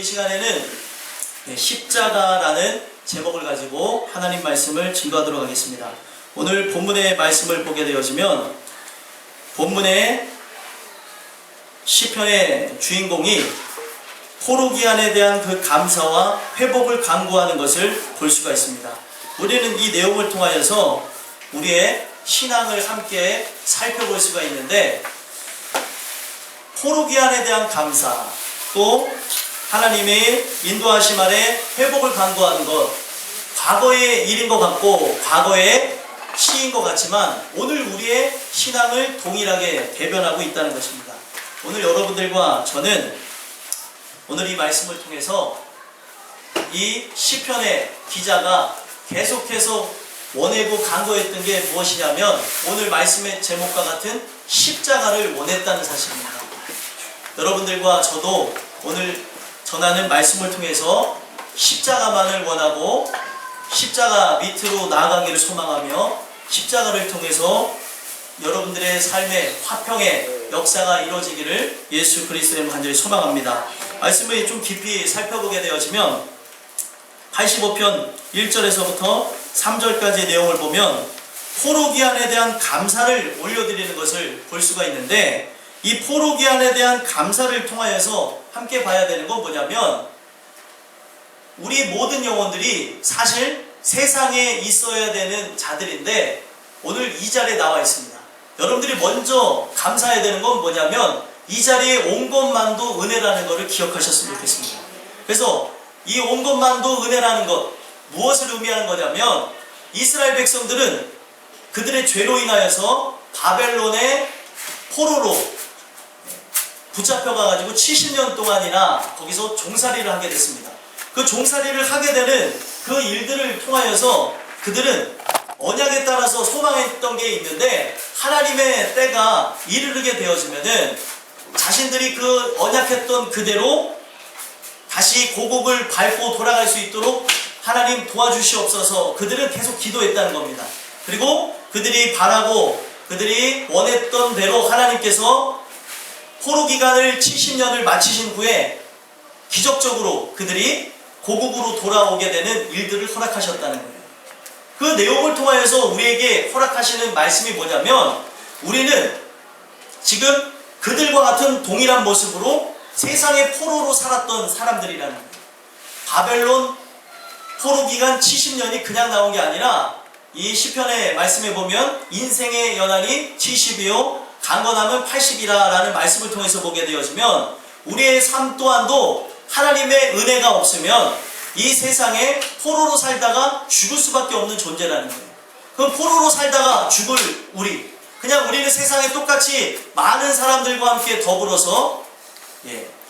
시간에는 십자가라는 제목을 가지고 하나님 말씀을 증거하도록 하겠습니다. 오늘 본문의 말씀을 보게 되어지면 본문의 시편의 주인공이 포로기한에 대한 그 감사와 회복을 강구하는 것을 볼 수가 있습니다. 우리는 이 내용을 통하여서 우리의 신앙을 함께 살펴볼 수가 있는데, 포로기한에 대한 감사, 또 하나님의 인도하심 아래 회복을 강구하는 것, 과거의 일인 것 같고 과거의 시인 것 같지만 오늘 우리의 신앙을 동일하게 대변하고 있다는 것입니다. 오늘 여러분들과 저는 오늘 이 말씀을 통해서 이 시편의 기자가 계속해서 원하고 간구했던 게 무엇이냐면, 오늘 말씀의 제목과 같은 십자가를 원했다는 사실입니다. 여러분들과 저도 오늘 전하는 말씀을 통해서 십자가만을 원하고 십자가 밑으로 나아가기를 소망하며 십자가를 통해서 여러분들의 삶의 화평의 역사가 이루어지기를 예수 그리스도의 간절히 소망합니다. 말씀을 좀 깊이 살펴보게 되어지면 85편 1절에서부터 3절까지의 내용을 보면 포로기한에 대한 감사를 올려드리는 것을 볼 수가 있는데, 이 포로기한에 대한 감사를 통하여서 함께 봐야 되는 건 뭐냐면, 우리 모든 영혼들이 사실 세상에 있어야 되는 자들인데 오늘 이 자리에 나와 있습니다. 여러분들이 먼저 감사해야 되는 건 뭐냐면, 이 자리에 온 것만도 은혜라는 것을 기억하셨으면 좋겠습니다. 그래서 이 온 것만도 은혜라는 것, 무엇을 의미하는 거냐면, 이스라엘 백성들은 그들의 죄로 인하여서 바벨론의 포로로 붙잡혀가지고 70년 동안이나 거기서 종살이를 하게 됐습니다. 그 종살이를 하게 되는 그 일들을 통하여서 그들은 언약에 따라서 소망했던 게 있는데, 하나님의 때가 이르게 되어지면은 자신들이 그 언약했던 그대로 다시 고국을 밟고 돌아갈 수 있도록 하나님 도와주시옵소서, 그들은 계속 기도했다는 겁니다. 그리고 그들이 바라고 그들이 원했던 대로 하나님께서 포로기간을 70년을 마치신 후에 기적적으로 그들이 고국으로 돌아오게 되는 일들을 허락하셨다는 거예요. 그 내용을 통하여서 우리에게 허락하시는 말씀이 뭐냐면, 우리는 지금 그들과 같은 동일한 모습으로 세상의 포로로 살았던 사람들이라는 거예요. 바벨론 포로기간 70년이 그냥 나온 게 아니라 이 시편의 말씀에 보면 인생의 연한이 70이요 강건함은 80이라 라는 말씀을 통해서 보게 되어지면, 우리의 삶 또한도 하나님의 은혜가 없으면 이 세상에 포로로 살다가 죽을 수밖에 없는 존재라는 거예요. 그럼 포로로 살다가 죽을 그냥 우리는 세상에 똑같이 많은 사람들과 함께 더불어서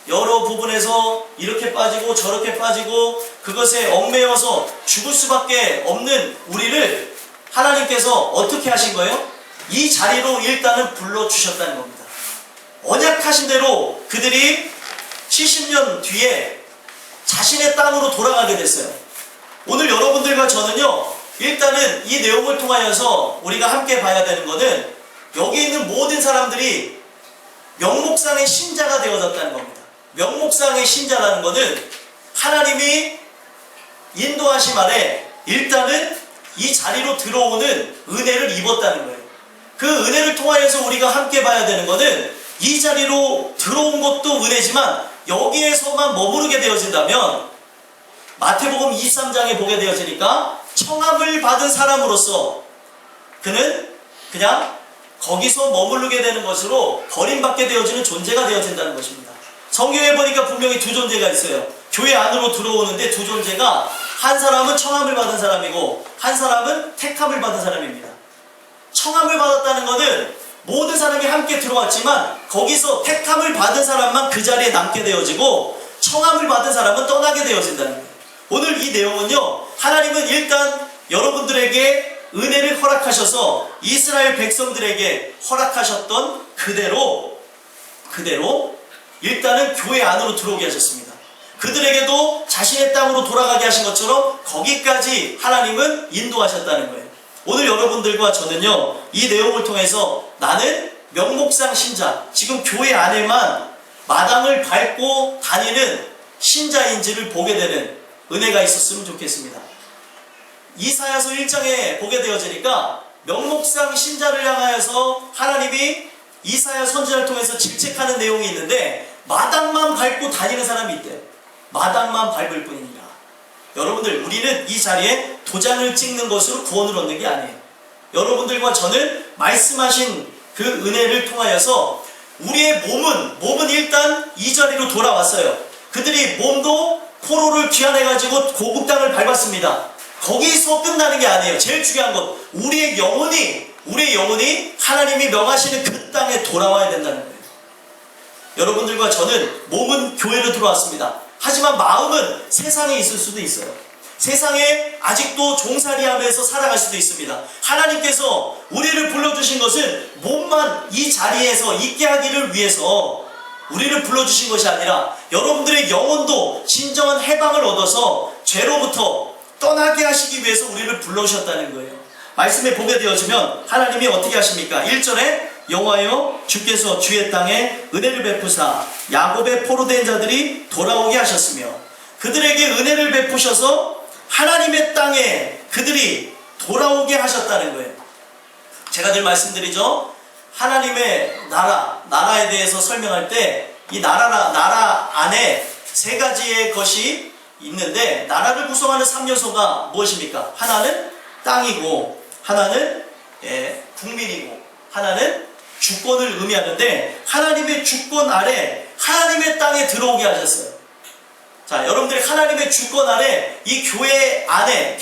여러 부분에서 이렇게 빠지고 저렇게 빠지고 그것에 얽매여서 죽을 수밖에 없는 우리를 하나님께서 어떻게 하신 거예요? 이 자리로 일단은 불러주셨다는 겁니다. 언약하신 대로 그들이 70년 뒤에 자신의 땅으로 돌아가게 됐어요. 오늘 여러분들과 저는요, 일단은 이 내용을 통하여서 우리가 함께 봐야 되는 것은, 여기 있는 모든 사람들이 명목상의 신자가 되어졌다는 겁니다. 명목상의 신자라는 것은 하나님이 인도하심 아래 일단은 이 자리로 들어오는 은혜를 입었다는 거예요. 그 은혜를 통하여서 우리가 함께 봐야 되는 것은, 이 자리로 들어온 것도 은혜지만 여기에서만 머무르게 되어진다면, 마태복음 23장에 보게 되어지니까 청함을 받은 사람으로서 그는 그냥 거기서 머무르게 되는 것으로 버림받게 되어지는 존재가 되어진다는 것입니다. 성경에 보니까 분명히 두 존재가 있어요. 교회 안으로 들어오는데 두 존재가, 한 사람은 청함을 받은 사람이고 한 사람은 택함을 받은 사람입니다. 청함을 받았다는 것은 모든 사람이 함께 들어왔지만 거기서 택함을 받은 사람만 그 자리에 남게 되어지고, 청함을 받은 사람은 떠나게 되어진다는 거예요. 오늘 이 내용은요, 하나님은 일단 여러분들에게 은혜를 허락하셔서 이스라엘 백성들에게 허락하셨던 그대로 일단은 교회 안으로 들어오게 하셨습니다. 그들에게도 자신의 땅으로 돌아가게 하신 것처럼 거기까지 하나님은 인도하셨다는 거예요. 오늘 여러분들과 저는요, 이 내용을 통해서 나는 명목상 신자, 지금 교회 안에만 마당을 밟고 다니는 신자인지를 보게 되는 은혜가 있었으면 좋겠습니다. 이사야서 1장에 보게 되어지니까 명목상 신자를 향하여서 하나님이 이사야 선지자를 통해서 질책하는 내용이 있는데 마당만 밟고 다니는 사람이 있대요. 마당만 밟을 뿐이니라. 여러분들, 우리는 이 자리에 도장을 찍는 것으로 구원을 얻는 게 아니에요. 여러분들과 저는 말씀하신 그 은혜를 통하여서 우리의 몸은 일단 이 자리로 돌아왔어요. 그들이 몸도 포로를 귀환해가지고 고국 땅을 밟았습니다. 거기서 끝나는 게 아니에요. 제일 중요한 것, 우리의 영혼이 하나님이 명하시는 그 땅에 돌아와야 된다는 거예요. 여러분들과 저는 몸은 교회로 들어왔습니다. 하지만 마음은 세상에 있을 수도 있어요. 세상에 아직도 종살이하면서 살아갈 수도 있습니다. 하나님께서 우리를 불러주신 것은 몸만 이 자리에서 있게 하기를 위해서 우리를 불러주신 것이 아니라 여러분들의 영혼도 진정한 해방을 얻어서 죄로부터 떠나게 하시기 위해서 우리를 불러오셨다는 거예요. 말씀에 보게 되어지면 하나님이 어떻게 하십니까? 1절에 여호와여 주께서 주의 땅에 은혜를 베푸사 야곱의 포로된 자들이 돌아오게 하셨으며 그들에게 은혜를 베푸셔서 하나님의 땅에 그들이 돌아오게 하셨다는 거예요. 제가 늘 말씀드리죠. 하나님의 나라에 대해서 설명할 때 이 나라 안에 세 가지의 것이 있는데 나라를 구성하는 3요소가 무엇입니까? 하나는 땅이고 하나는 국민이고 하나는 주권을 의미하는데 하나님의 주권 아래 하나님의 땅에 들어오게 하셨어요. 자, 여러분들이 하나님의 주권 아래 이 교회 안에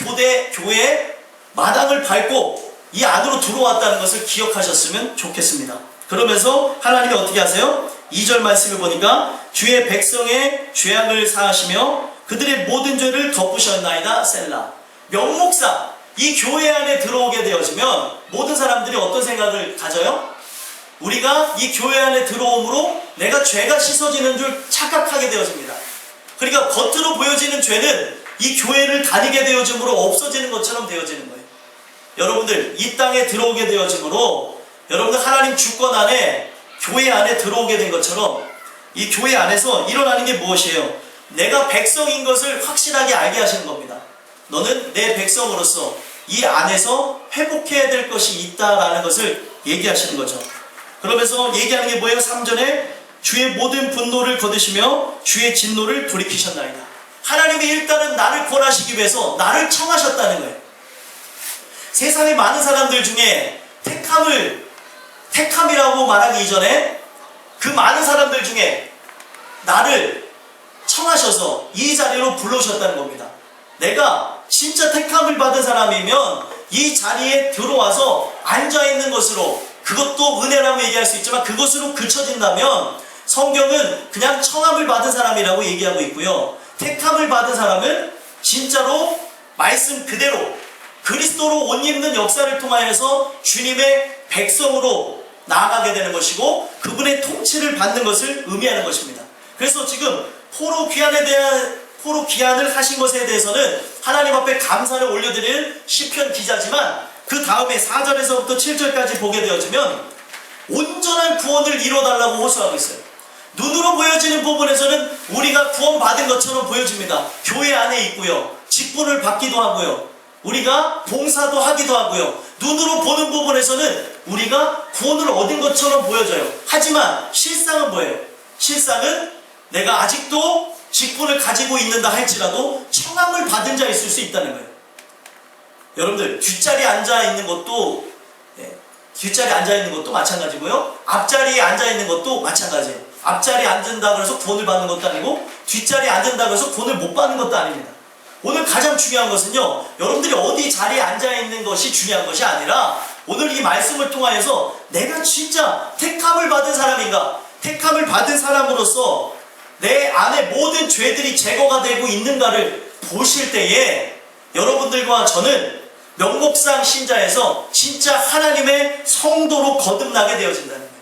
교회 마당을 밟고 이 안으로 들어왔다는 것을 기억하셨으면 좋겠습니다. 그러면서 하나님이 어떻게 하세요? 2절 말씀을 보니까 주의 백성의 죄악을 사하시며 그들의 모든 죄를 덮으셨나이다 셀라. 명목상 이 교회 안에 들어오게 되어지면 모든 사람들이 어떤 생각을 가져요? 우리가 이 교회 안에 들어옴으로 내가 죄가 씻어지는 줄 착각하게 되어집니다. 그러니까 겉으로 보여지는 죄는 이 교회를 다니게 되어짐으로 없어지는 것처럼 되어지는 거예요. 여러분들, 이 땅에 들어오게 되어짐으로 여러분들 하나님 주권 안에 교회 안에 들어오게 된 것처럼 이 교회 안에서 일어나는 게 무엇이에요? 내가 백성인 것을 확실하게 알게 하시는 겁니다. 너는 내 백성으로서 이 안에서 회복해야 될 것이 있다라는 것을 얘기하시는 거죠. 그러면서 얘기하는 게 뭐예요? 3절에 주의 모든 분노를 거두시며 주의 진노를 돌이키셨나이다. 하나님이 일단은 나를 구원하시기 위해서 나를 청하셨다는 거예요. 세상에 많은 사람들 중에 택함이라고 말하기 이전에 그 많은 사람들 중에 나를 청하셔서 이 자리로 불러오셨다는 겁니다. 내가 진짜 택함을 받은 사람이면 이 자리에 들어와서 앉아있는 것으로, 그것도 은혜라고 얘기할 수 있지만 그것으로 그쳐진다면 성경은 그냥 청함을 받은 사람이라고 얘기하고 있고요. 택함을 받은 사람은 진짜로 말씀 그대로 그리스도로 옷 입는 역사를 통하여서 주님의 백성으로 나아가게 되는 것이고 그분의 통치를 받는 것을 의미하는 것입니다. 그래서 지금 포로 귀환을 하신 것에 대해서는 하나님 앞에 감사를 올려드리는 시편 기자지만 그 다음에 4절에서부터 7절까지 보게 되어지면 온전한 구원을 이뤄달라고 호소하고 있어요. 눈으로 보여지는 부분에서는 우리가 구원받은 것처럼 보여집니다. 교회 안에 있고요. 직분을 받기도 하고요. 우리가 봉사도 하기도 하고요. 눈으로 보는 부분에서는 우리가 구원을 얻은 것처럼 보여져요. 하지만 실상은 뭐예요? 실상은 내가 아직도 직분을 가지고 있는다 할지라도 청함을 받은 자일 수 있다는 거예요. 여러분들, 뒷자리에 앉아있는 것도 마찬가지고요. 앞자리에 앉아있는 것도 마찬가지예요. 앞자리에 앉는다고 해서 구원을 받는 것도 아니고 뒷자리에 앉는다고 해서 구원을 못 받는 것도 아닙니다. 오늘 가장 중요한 것은요, 여러분들이 어디 자리에 앉아있는 것이 중요한 것이 아니라 오늘 이 말씀을 통하여서 내가 진짜 택함을 받은 사람인가, 택함을 받은 사람으로서 내 안에 모든 죄들이 제거가 되고 있는가를 보실 때에 여러분들과 저는 명목상 신자에서 진짜 하나님의 성도로 거듭나게 되어진다는 거예요.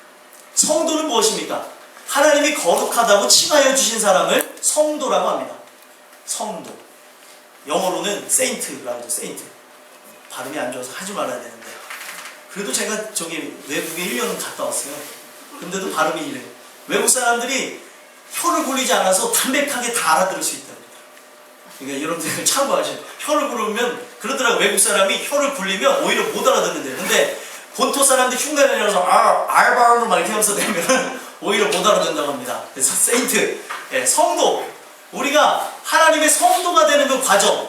성도는 무엇입니까? 하나님이 거룩하다고 칭하여 주신 사람을 성도라고 합니다. 성도. 영어로는 세인트라고 하죠. 세인트. 발음이 안 좋아서 하지 말아야 되는데 그래도 제가 외국에 1년 갔다 왔어요. 근데도 발음이 이래요. 외국 사람들이 혀를 굴리지 않아서 담백하게 다 알아들을 수 있다. 그러니까 여러분들 참고하셔야 돼요. 혀를 굴리면 그러더라고. 외국 사람이 혀를 굴리면 오히려 못 알아듣는데요. 근데 본토 사람들이 흉내내려서 알바로 막 이렇게 하면서 내면은 오히려 못 알아듣는다고 합니다. 그래서 세인트, 성도, 우리가 하나님의 성도가 되는 그 과정,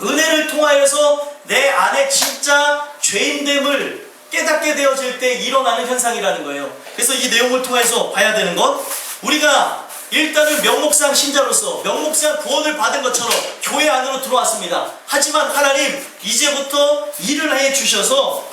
은혜를 통하여서 내 안에 진짜 죄인됨을 깨닫게 되어질 때 일어나는 현상이라는 거예요. 그래서 이 내용을 통해서 봐야 되는 것, 우리가 일단은 명목상 신자로서 명목상 구원을 받은 것처럼 교회 안으로 들어왔습니다. 하지만 하나님 이제부터 일을 해 주셔서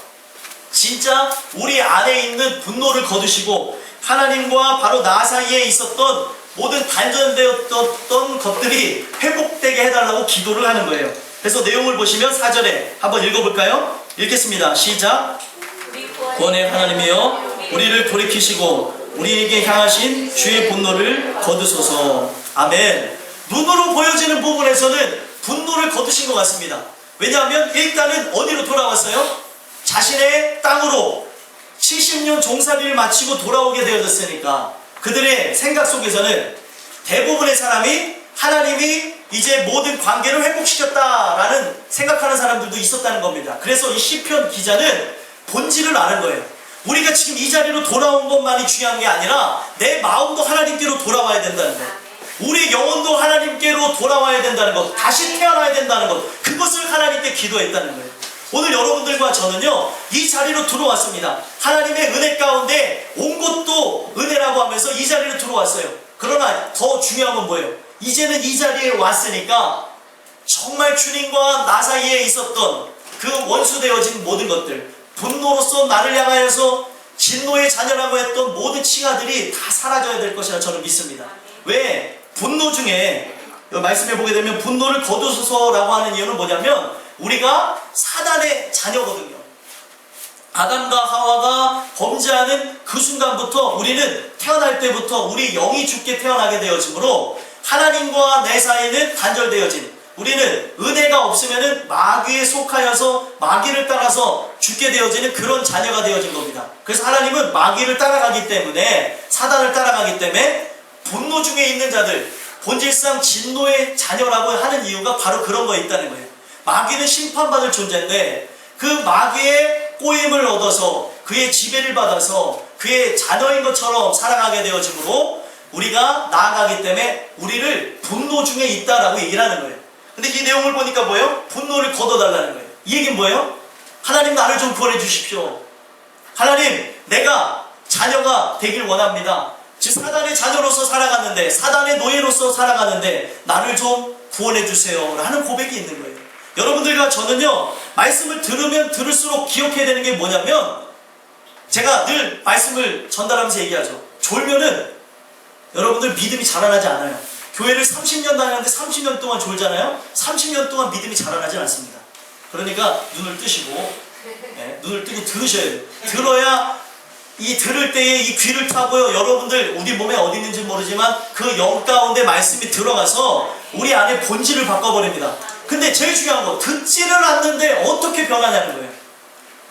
진짜 우리 안에 있는 분노를 거두시고 하나님과 바로 나 사이에 있었던 모든 단절되었던 것들이 회복되게 해달라고 기도를 하는 거예요. 그래서 내용을 보시면 4절에 한번 읽어볼까요? 읽겠습니다. 시작. 구원의 하나님이여 우리를 돌이키시고 우리에게 향하신 주의 분노를 거두소서. 아멘. 눈으로 보여지는 부분에서는 분노를 거두신 것 같습니다. 왜냐하면 일단은 어디로 돌아왔어요? 자신의 땅으로 70년 종살이를 마치고 돌아오게 되어졌으니까 그들의 생각 속에서는 대부분의 사람이 하나님이 이제 모든 관계를 회복시켰다라는 생각하는 사람들도 있었다는 겁니다. 그래서 이 시편 기자는 본질을 아는 거예요. 우리가 지금 이 자리로 돌아온 것만이 중요한 게 아니라 내 마음도 하나님께로 돌아와야 된다는 것, 우리 영혼도 하나님께로 돌아와야 된다는 것, 다시 태어나야 된다는 것, 그것을 하나님께 기도했다는 거예요. 오늘 여러분들과 저는요 이 자리로 들어왔습니다. 하나님의 은혜 가운데 온 것도 은혜라고 하면서 이 자리로 들어왔어요. 그러나 더 중요한 건 뭐예요? 이제는 이 자리에 왔으니까 정말 주님과 나 사이에 있었던 그 원수되어진 모든 것들, 분노로서 나를 향하여서 진노의 자녀라고 했던 모든 칭하들이 다 사라져야 될 것이라 저는 믿습니다. 왜? 분노 중에 말씀해 보게 되면 분노를 거두소서라고 하는 이유는 뭐냐면 우리가 사단의 자녀거든요. 아담과 하와가 범죄하는 그 순간부터 우리는 태어날 때부터 우리 영이 죽게 태어나게 되어지므로 하나님과 내 사이는 단절되어진, 우리는 은혜가 없으면은 마귀에 속하여서 마귀를 따라서 죽게 되어지는 그런 자녀가 되어진 겁니다. 그래서 하나님은 마귀를 따라가기 때문에, 사단을 따라가기 때문에 분노 중에 있는 자들, 본질상 진노의 자녀라고 하는 이유가 바로 그런 거에 있다는 거예요. 마귀는 심판받을 존재인데 그 마귀의 꼬임을 얻어서 그의 지배를 받아서 그의 자녀인 것처럼 살아가게 되어지므로 우리가 나아가기 때문에 우리를 분노 중에 있다라고 얘기를 하는 거예요. 근데 이 내용을 보니까 뭐예요? 분노를 걷어달라는 거예요. 이 얘기는 뭐예요? 하나님 나를 좀 구원해 주십시오. 하나님 내가 자녀가 되길 원합니다. 즉 사단의 자녀로서 살아갔는데, 사단의 노예로서 살아가는데 나를 좀 구원해 주세요 라는 고백이 있는 거예요. 여러분들과 저는요 말씀을 들으면 들을수록 기억해야 되는 게 뭐냐면, 제가 늘 말씀을 전달하면서 얘기하죠. 졸면은 여러분들 믿음이 자라나지 않아요. 교회를 30년 다녔는데 30년 동안 졸잖아요. 30년 동안 믿음이 자라나지 않습니다. 그러니까 눈을 뜨시고 눈을 뜨고 들으셔야 돼요. 들어야 이 들을 때에 이 귀를 타고요, 여러분들 우리 몸에 어디 있는지 모르지만 그 영 가운데 말씀이 들어가서 우리 안에 본질을 바꿔버립니다. 근데 제일 중요한 거, 듣지를 않는데 어떻게 변하냐는 거예요.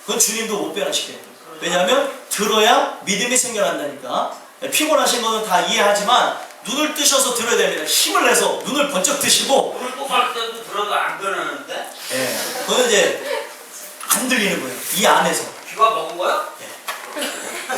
그건 주님도 못 변화시켜요. 왜냐하면 들어야 믿음이 생겨난다니까. 피곤하신 거는 다 이해하지만 눈을 뜨셔서 들어야 됩니다. 힘을 내서 눈을 번쩍 뜨시고. 꿀꺽할 때도 들어도 안 변하는데? 예, 그건 이제 안 들리는 거예요. 이 안에서. 귀가 먹은 거야?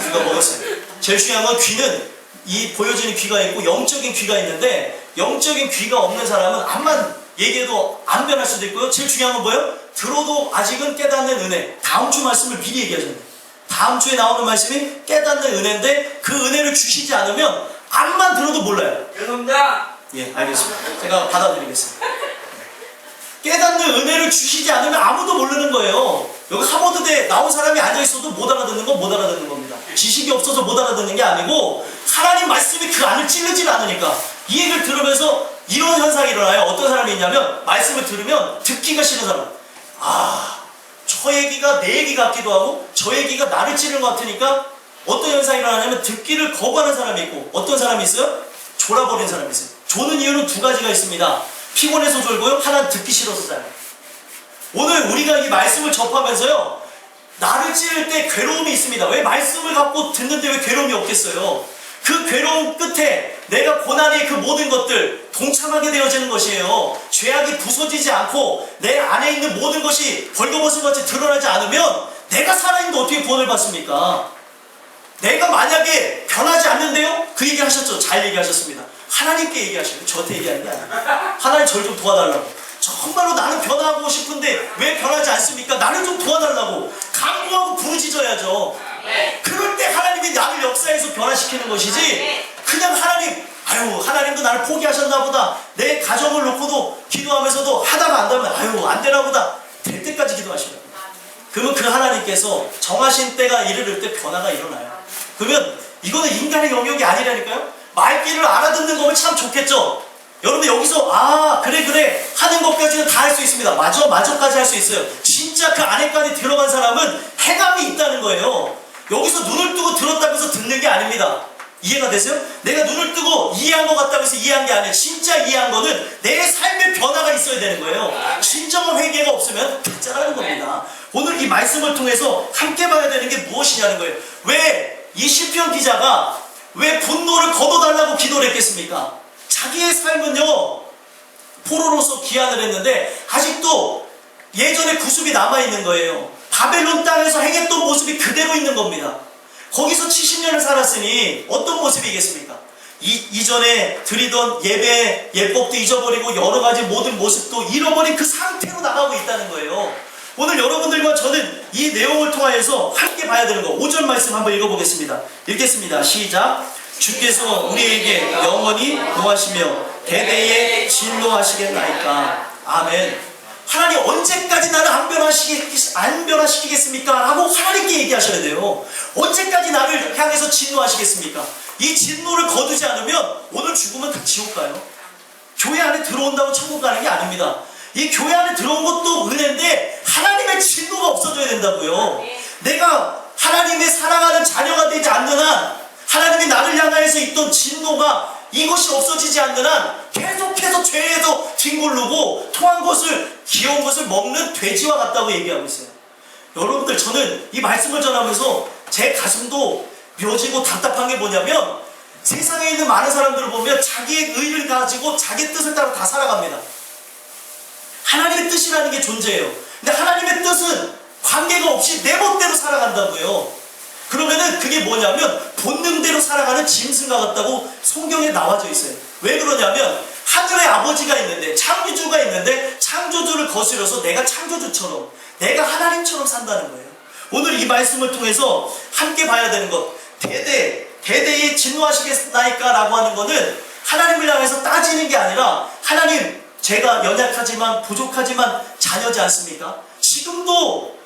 귀가 먹었어요. 제일 중요한 건 귀는 이 보여지는 귀가 있고 영적인 귀가 있는데, 영적인 귀가 없는 사람은 암만 얘기해도 안 변할 수도 있고요. 제일 중요한 건 뭐예요? 들어도 아직은 깨닫는 은혜. 다음 주 말씀을 미리 얘기하셨네요. 다음 주에 나오는 말씀이 깨닫는 은혜인데 그 은혜를 주시지 않으면 암만 들어도 몰라요. 죄송합니다. 예, 알겠습니다. 제가 받아드리겠습니다. 깨닫는 은혜를 주시지 않으면 아무도 모르는 거예요. 여기 하버드대 나온 사람이 앉아있어도 못 알아듣는 건 못 알아듣는 겁니다. 지식이 없어서 못 알아듣는 게 아니고 하나님 말씀이 그 안을 찔르질 않으니까. 이 얘기를 들으면서 이런 현상이 일어나요. 어떤 사람이 있냐면 말씀을 들으면 듣기가 싫은 사람. 저 얘기가 내 얘기 같기도 하고 저 얘기가 나를 찌르는 것 같으니까 어떤 현상이 일어나냐면 듣기를 거부하는 사람이 있고, 어떤 사람이 있어요? 졸아버린 사람이 있어요. 조는 이유는 두 가지가 있습니다. 피곤해서 졸고요, 하나는 듣기 싫어서 자요. 오늘 우리가 이 말씀을 접하면서요 나를 찌를 때 괴로움이 있습니다. 왜 말씀을 갖고 듣는데 왜 괴로움이 없겠어요? 그 괴로움 끝에 내가 고난의 그 모든 것들 동참하게 되어지는 것이에요. 죄악이 부서지지 않고 내 안에 있는 모든 것이 벌거벗은같이 드러나지 않으면 내가 살아있는데 어떻게 구원을 받습니까? 내가 만약에 변하지 않는데요? 그 얘기 하셨죠? 잘 얘기하셨습니다. 하나님께 얘기하시고 저한테 얘기하는 게 아니에요. 하나님 저를 좀 도와달라고. 정말로 나는 변하고 싶은데 왜 변하지 않습니까? 나를 좀 도와달라고 간구하고 부르짖어야죠. 그럴 때 하나님이 나를 역사에서 변화시키는 것이지, 그냥 하나님도 나를 포기하셨나 보다, 내 가정을 놓고도 기도하면서도 하다가 안 되면 안 되나 보다, 될 때까지 기도하시는 거예요. 그러면 그 하나님께서 정하신 때가 이르를 때 변화가 일어나요. 그러면 이거는 인간의 영역이 아니라니까요. 말귀를 알아듣는 거면 참 좋겠죠. 여러분 여기서 그래 하는 것까지는 다 할 수 있습니다. 마저까지 할 수 있어요. 진짜 그 안에까지 들어간 사람은 해감이 있다는 거예요. 여기서 눈을 뜨고 들었다고 해서 듣는 게 아닙니다. 이해가 되세요? 내가 눈을 뜨고 이해한 것 같다고 해서 이해한 게 아니에요. 진짜 이해한 거는 내 삶의 변화가 있어야 되는 거예요. 진정한 회개가 없으면 가짜라는 겁니다. 오늘 이 말씀을 통해서 함께 봐야 되는 게 무엇이냐는 거예요. 왜 이 시편 기자가 왜 분노를 거둬달라고 기도를 했겠습니까? 자기의 삶은요, 포로로서 귀환을 했는데 아직도 예전의 구습이 남아있는 거예요. 바벨론 땅에서 행했던 모습이 그대로 있는 겁니다. 거기서 70년을 살았으니 어떤 모습이겠습니까? 이전에 드리던 예배, 예법도 잊어버리고 여러 가지 모든 모습도 잃어버린 그 상태로 나가고 있다는 거예요. 오늘 여러분들과 저는 이 내용을 통하여서 함께 봐야 되는 거, 5절 말씀 한번 읽어보겠습니다. 읽겠습니다. 시작. 주께서 우리에게 영원히 노하시며 대대에 진노하시겠나이까. 아멘. 하나님 언제까지 나를 안 변화시키겠습니까? 라고 하나님께 얘기하셔야 돼요. 언제까지 나를 향해서 진노하시겠습니까? 이 진노를 거두지 않으면 오늘 죽으면 다 지옥 가요. 교회 안에 들어온다고 천국 가는 게 아닙니다. 이 교회 안에 들어온 것도 은혜인데 하나님의 진노가 없어져야 된다고요. 내가 하나님의 사랑하는 자녀가 되지 않는 한, 하나님이 나를 향하여서 있던 진노가 이것이 없어지지 않는 한 계속해서 죄에서 뒹굴르고 토한 것을, 귀여운 것을 먹는 돼지와 같다고 얘기하고 있어요. 여러분들, 저는 이 말씀을 전하면서 제 가슴도 묘지고 답답한 게 뭐냐면, 세상에 있는 많은 사람들을 보면 자기의 의를 가지고 자기 뜻을 따라 다 살아갑니다. 하나님의 뜻이라는 게 존재해요. 근데 하나님의 뜻은 관계가 없이 내 멋대로 살아간다고요. 그러면은 그게 뭐냐면 본능대로 살아가는 짐승과 같다고 성경에 나와져 있어요. 왜 그러냐면 하늘의 아버지가 있는데, 창조주가 있는데 창조주를 거스려서 내가 창조주처럼, 내가 하나님처럼 산다는 거예요. 오늘 이 말씀을 통해서 함께 봐야 되는 것, 대대에 진노하시겠나이까 라고 하는 거는 하나님을 향해서 따지는 게 아니라, 하나님, 제가 연약하지만 부족하지만 자녀지 않습니까?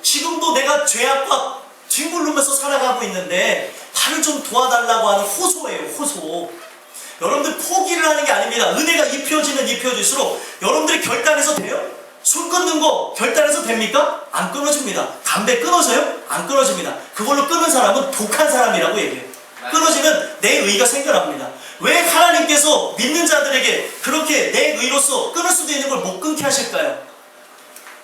지금도 내가 죄악과 뒹굴르면서 살아가고 있는데 나를 좀 도와달라고 하는 호소예요. 호소. 여러분들 포기를 하는 게 아닙니다. 은혜가 입혀지면 입혀질수록 여러분들이 결단해서 돼요? 술 끊는 거 결단해서 됩니까? 안 끊어집니다. 담배 끊어져요? 안 끊어집니다. 그걸로 끊는 사람은 독한 사람이라고 얘기해요. 끊어지면 내 의가 생겨납니다. 왜 하나님께서 믿는 자들에게 그렇게 내 의로서 끊을 수도 있는 걸 못 끊게 하실까요?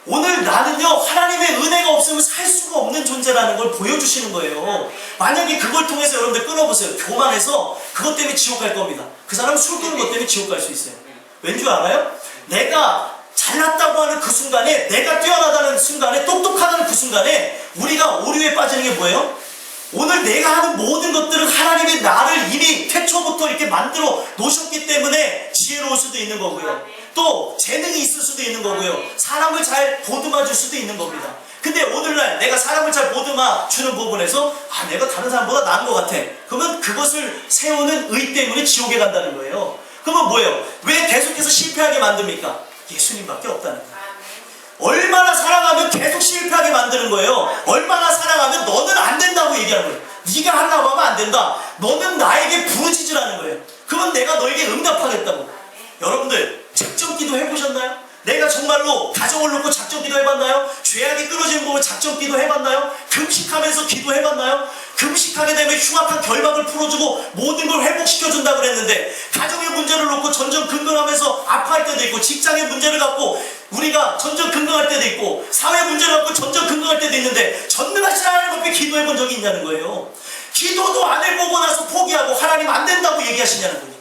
오늘 나는요, 하나님의 은혜가 없으면 살 수가 없는 존재라는 걸 보여주시는 거예요. 만약에 그걸 통해서 여러분들 끊어보세요. 교만해서 그것 때문에 지옥 갈 겁니다. 그 사람은 술 끊는 것 때문에 지옥 갈 수 있어요. 왠지 알아요? 내가 잘났다고 하는 그 순간에, 내가 뛰어나다는 순간에, 똑똑하다는 그 순간에 우리가 오류에 빠지는 게 뭐예요? 오늘 내가 하는 모든 것들은 하나님이 나를 이미 태초부터 이렇게 만들어 놓으셨기 때문에 지혜로울 수도 있는 거고요. 또 재능이 있을 수도 있는 거고요. 사람을 잘 보듬어 줄 수도 있는 겁니다. 근데 오늘날 내가 사람을 잘 보듬어 주는 부분에서 내가 다른 사람보다 나은 것 같아. 그러면 그것을 세우는 의 때문에 지옥에 간다는 거예요. 그러면 뭐예요? 왜 계속해서 실패하게 만듭니까? 예수님밖에 없다는 거예요. 얼마나 사랑하면 계속 실패하게 만드는 거예요. 얼마나 사랑하면 너는 안 된다고 얘기하는 거예요. 네가 하려고 하면 안 된다. 너는 나에게 부르짖으라는 거예요. 그러면 내가 너에게 응답하겠다고. 여러분들, 작전기도 해보셨나요? 내가 정말로 가정을 놓고 작전기도 해봤나요? 죄악이 끊어지는 법을 작전기도 해봤나요? 금식하면서 기도해봤나요? 금식하게 되면 흉악한 결박을 풀어주고 모든 걸 회복시켜준다고 그랬는데, 가정의 문제를 놓고 전전긍긍하면서 아파할 때도 있고, 직장의 문제를 갖고 우리가 전전긍긍할 때도 있고, 사회 문제를 갖고 전전긍긍할 때도 있는데, 전능하신 하나님 앞에 기도해본 적이 있냐는 거예요. 기도도 안 해보고 나서 포기하고 하나님 안 하라고 얘기하시냐는 거예요.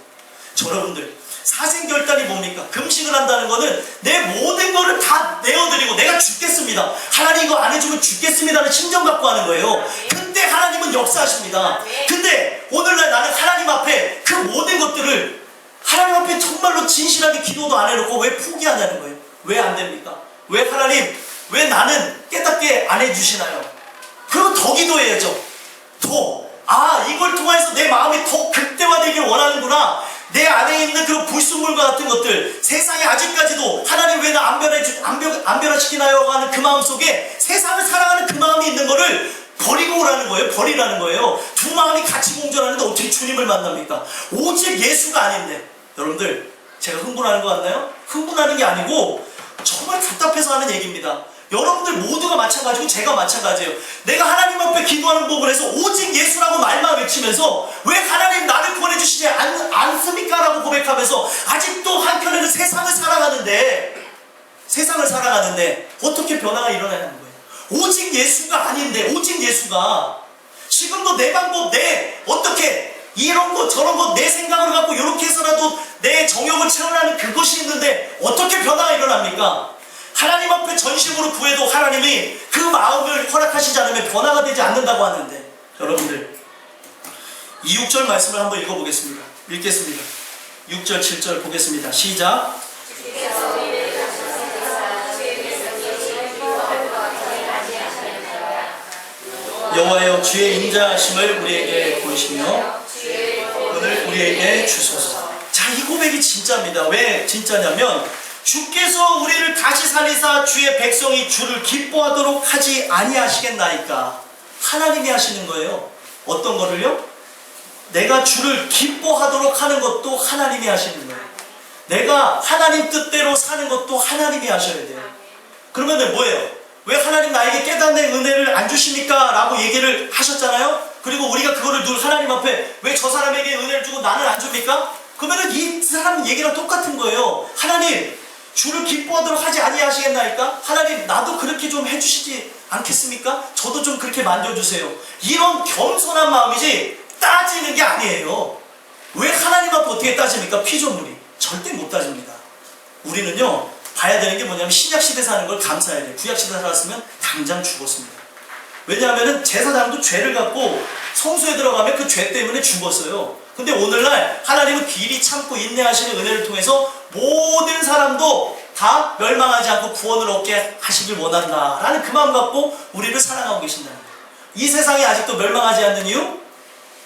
여러분들, 사생결단이 뭡니까? 금식을 한다는 거는 내 모든 거를 다 내어드리고 내가 죽겠습니다, 하나님 이거 안 해주면 죽겠습니다는 심정 갖고 하는 거예요. 근데 하나님은 역사하십니다. 근데 오늘날 나는 하나님 앞에 그 모든 것들을 하나님 앞에 정말로 진실하게 기도도 안 해놓고 왜 포기하냐는 거예요. 왜 안 됩니까? 왜 하나님, 왜 나는 깨닫게 안 해주시나요? 그러면 더 기도해야죠. 이걸 통해서 내 마음이 더 극대화되길 원하는구나. 내 안에 있는 그런 불순물과 같은 것들, 세상에 아직까지도 하나님 왜 나 안 변화시키나요? 하는 그 마음 속에 세상을 사랑하는 그 마음이 있는 거를 버리고 오라는 거예요. 버리라는 거예요. 두 마음이 같이 공존하는데 어떻게 주님을 만납니까? 오직 예수가 아닌데. 여러분들, 제가 흥분하는 거 같나요? 흥분하는 게 아니고 정말 답답해서 하는 얘기입니다. 여러분들 모두가 마찬가지고 제가 마찬가지예요. 내가 하나님 앞에 기도하는 법을 해서 오직 예수라고 말만 외치면서 왜 하나님 나를 구원해 주시지 않습니까? 라고 고백하면서 아직도 한켠에는 세상을 살아가는데 어떻게 변화가 일어나냐는 거예요. 오직 예수가 아닌데, 오직 예수가 지금도 내 방법, 내 어떻게 이런 거 저런 거 내 생각을 갖고 이렇게 해서라도 내 정욕을 채우려는 그것이 있는데 어떻게 변화가 일어납니까? 하나님 앞에 전심으로 구해도 하나님이 그 마음을 허락하시지 않으면 변화가 되지 않는다고 하는데, 여러분들, 이 6절 말씀을 한번 읽어보겠습니다. 읽겠습니다. 6절 7절 보겠습니다. 시작. 여호와여, 주의 인자하심을 우리에게 보이시며 오늘 우리에게 주소서. 자, 이 고백이 진짜입니다. 왜 진짜냐면 주께서 우리를 다시 살리사 주의 백성이 주를 기뻐하도록 하지 아니하시겠나이까. 하나님이 하시는 거예요. 어떤 거를요? 내가 주를 기뻐하도록 하는 것도 하나님이 하시는 거예요. 내가 하나님 뜻대로 사는 것도 하나님이 하셔야 돼요. 그러면은 뭐예요? 왜 하나님 나에게 깨닫는 은혜를 안 주십니까? 라고 얘기를 하셨잖아요. 그리고 우리가 그거를 늘 하나님 앞에 왜 저 사람에게 은혜를 주고 나는 안 줍니까? 그러면은 이 사람 얘기랑 똑같은 거예요. 하나님, 주를 기뻐하도록 하지 아니하시겠나이까? 하나님, 나도 그렇게 좀 해주시지 않겠습니까? 저도 좀 그렇게 만져주세요. 이런 겸손한 마음이지 따지는 게 아니에요. 왜 하나님 앞에 어떻게 따집니까? 피조물이 절대 못 따집니다. 우리는요, 봐야 되는 게 뭐냐면 신약시대 사는 걸 감사해야 돼요. 구약시대 살았으면 당장 죽었습니다. 왜냐하면 제사장도 죄를 갖고 성소에 들어가면 그 죄 때문에 죽었어요. 근데 오늘날 하나님은 길이 참고 인내하시는 은혜를 통해서 모든 사람도 다 멸망하지 않고 구원을 얻게 하시길 원한다 라는 그 마음 갖고 우리를 사랑하고 계신다는 거예요. 이 세상이 아직도 멸망하지 않는 이유?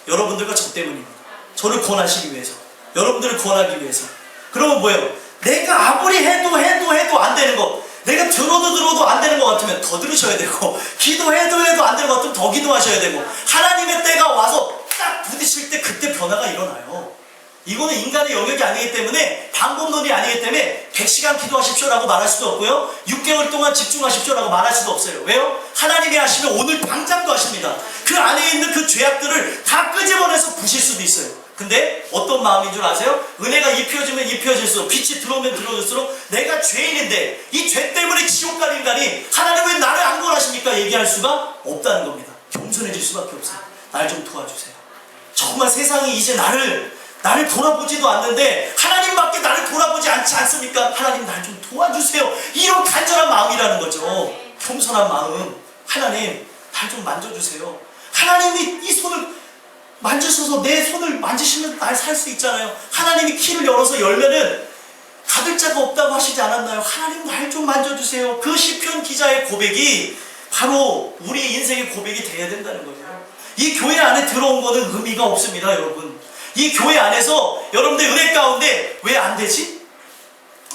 여러분들과 저 때문입니다. 저를 구원하시기 위해서, 여러분들을 구원하기 위해서. 그러면 뭐예요? 내가 아무리 해도 안 되는 거, 내가 들어도 안 되는 것 같으면 더 들으셔야 되고, 기도해도 안 되는 것 같으면 더 기도하셔야 되고, 하나님의 때가 와서 딱 부딪힐 때 그때 변화가 일어나요. 이거는 인간의 영역이 아니기 때문에, 방법론이 아니기 때문에 100시간 기도하십시오라고 말할 수도 없고요, 6개월 동안 집중하십시오라고 말할 수도 없어요. 왜요? 하나님이 하시면 오늘 당장도 하십니다. 그 안에 있는 그 죄악들을 다 끄집어내서 부실 수도 있어요. 근데 어떤 마음인 줄 아세요? 은혜가 입혀지면 입혀질수록, 빛이 들어오면 들어올수록 내가 죄인인데 이 죄 때문에 지옥 갈 인간이 하나님 왜 나를 안 구원하십니까? 얘기할 수가 없다는 겁니다. 겸손해질 수밖에 없어요. 날 좀 도와주세요. 정말 세상이 이제 나를 돌아보지도 않는데 하나님밖에 나를 돌아보지 않지 않습니까? 하나님 날 좀 도와주세요. 이런 간절한 마음이라는 거죠. 겸손한 마음. 하나님 날 좀 만져주세요. 하나님이 이 손을 만지셔서 내 손을 만지시면 날 살 수 있잖아요. 하나님이 키를 열어서 열면은 닫을 자가 없다고 하시지 않았나요? 하나님 날 좀 만져주세요. 그 시편 기자의 고백이 바로 우리 인생의 고백이 돼야 된다는 거예요. 이 교회 안에 들어온 거는 의미가 없습니다, 여러분. 이 교회 안에서 여러분들 은혜 가운데 왜 안 되지?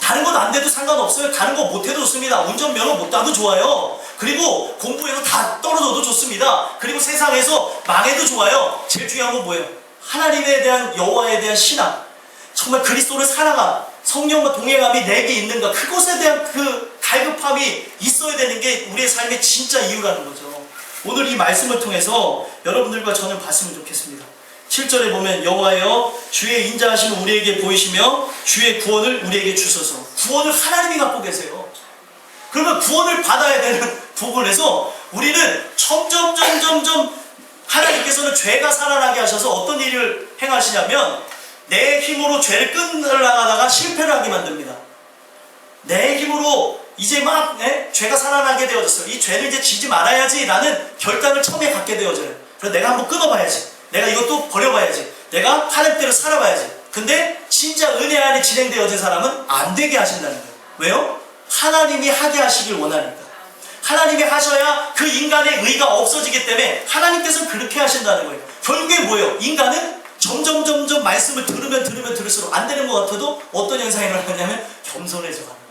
다른 건 안 돼도 상관없어요. 다른 거 못해도 좋습니다. 운전면허 못 따도 좋아요. 그리고 공부해서 다 떨어져도 좋습니다. 그리고 세상에서 망해도 좋아요. 제일 중요한 건 뭐예요? 하나님에 대한, 여호와에 대한 신앙, 정말 그리스도를 사랑함, 성령과 동행함이 내게 있는가, 그것에 대한 그 갈급함이 있어야 되는 게 우리의 삶의 진짜 이유라는 거죠. 오늘 이 말씀을 통해서 여러분들과 저는 봤으면 좋겠습니다. 7절에 보면 여호와여, 주의 인자하심을 우리에게 보이시며 주의 구원을 우리에게 주소서. 구원을 하나님이 갖고 계세요. 그러면 구원을 받아야 되는 부분에서 우리는 점점 하나님께서는 죄가 살아나게 하셔서 어떤 일을 행하시냐면 내 힘으로 죄를 끊으려다가 실패를 하게 만듭니다. 내 힘으로 이제 막 죄가 살아나게 되어졌어요. 이 죄를 이제 지지 말아야지 라는 결단을 처음에 갖게 되어져요. 그래서 내가 한번 끊어봐야지. 내가 이것도 버려봐야지. 내가 하나님대로 살아봐야지. 근데 진짜 은혜 안에 진행되어진 사람은 안 되게 하신다는 거예요. 왜요? 하나님이 하게 하시길 원하니까. 하나님이 하셔야 그 인간의 의가 없어지기 때문에 하나님께서 그렇게 하신다는 거예요. 결국에 뭐예요? 인간은 점점 말씀을 들을수록 안 되는 것 같아도 어떤 현상이 일어나냐면 겸손해져 가는 거예요.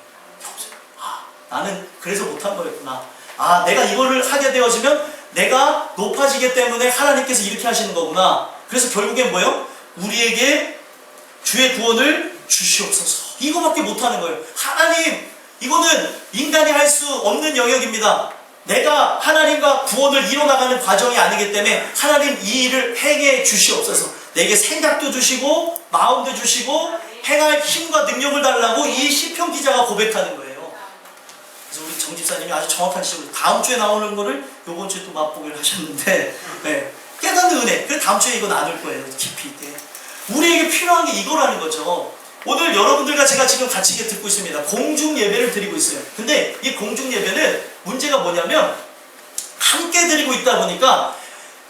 나는 그래서 못한 거였구나. 내가 이거를 하게 되어지면 내가 높아지기 때문에 하나님께서 이렇게 하시는 거구나. 그래서 결국엔 뭐예요? 우리에게 주의 구원을 주시옵소서. 이거밖에 못하는 거예요. 하나님, 이거는 인간이 할 수 없는 영역입니다. 내가 하나님과 구원을 이뤄나가는 과정이 아니기 때문에 하나님 이 일을 행해 주시옵소서. 내게 생각도 주시고 마음도 주시고 행할 힘과 능력을 달라고 이 시편 기자가 고백하는 거예요. 그래서 우리 정 집사님이 아주 정확한 지적으로 다음 주에 나오는 거를 요번 주에 또 맛보기를 하셨는데 깨닫는 은혜. 그래서 다음 주에 이거 나눌 거예요. 깊이 있게. 우리에게 필요한 게 이거라는 거죠. 오늘 여러분들과 제가 지금 같이 듣고 있습니다. 공중 예배를 드리고 있어요. 근데 이 공중 예배는 문제가 뭐냐면 함께 드리고 있다 보니까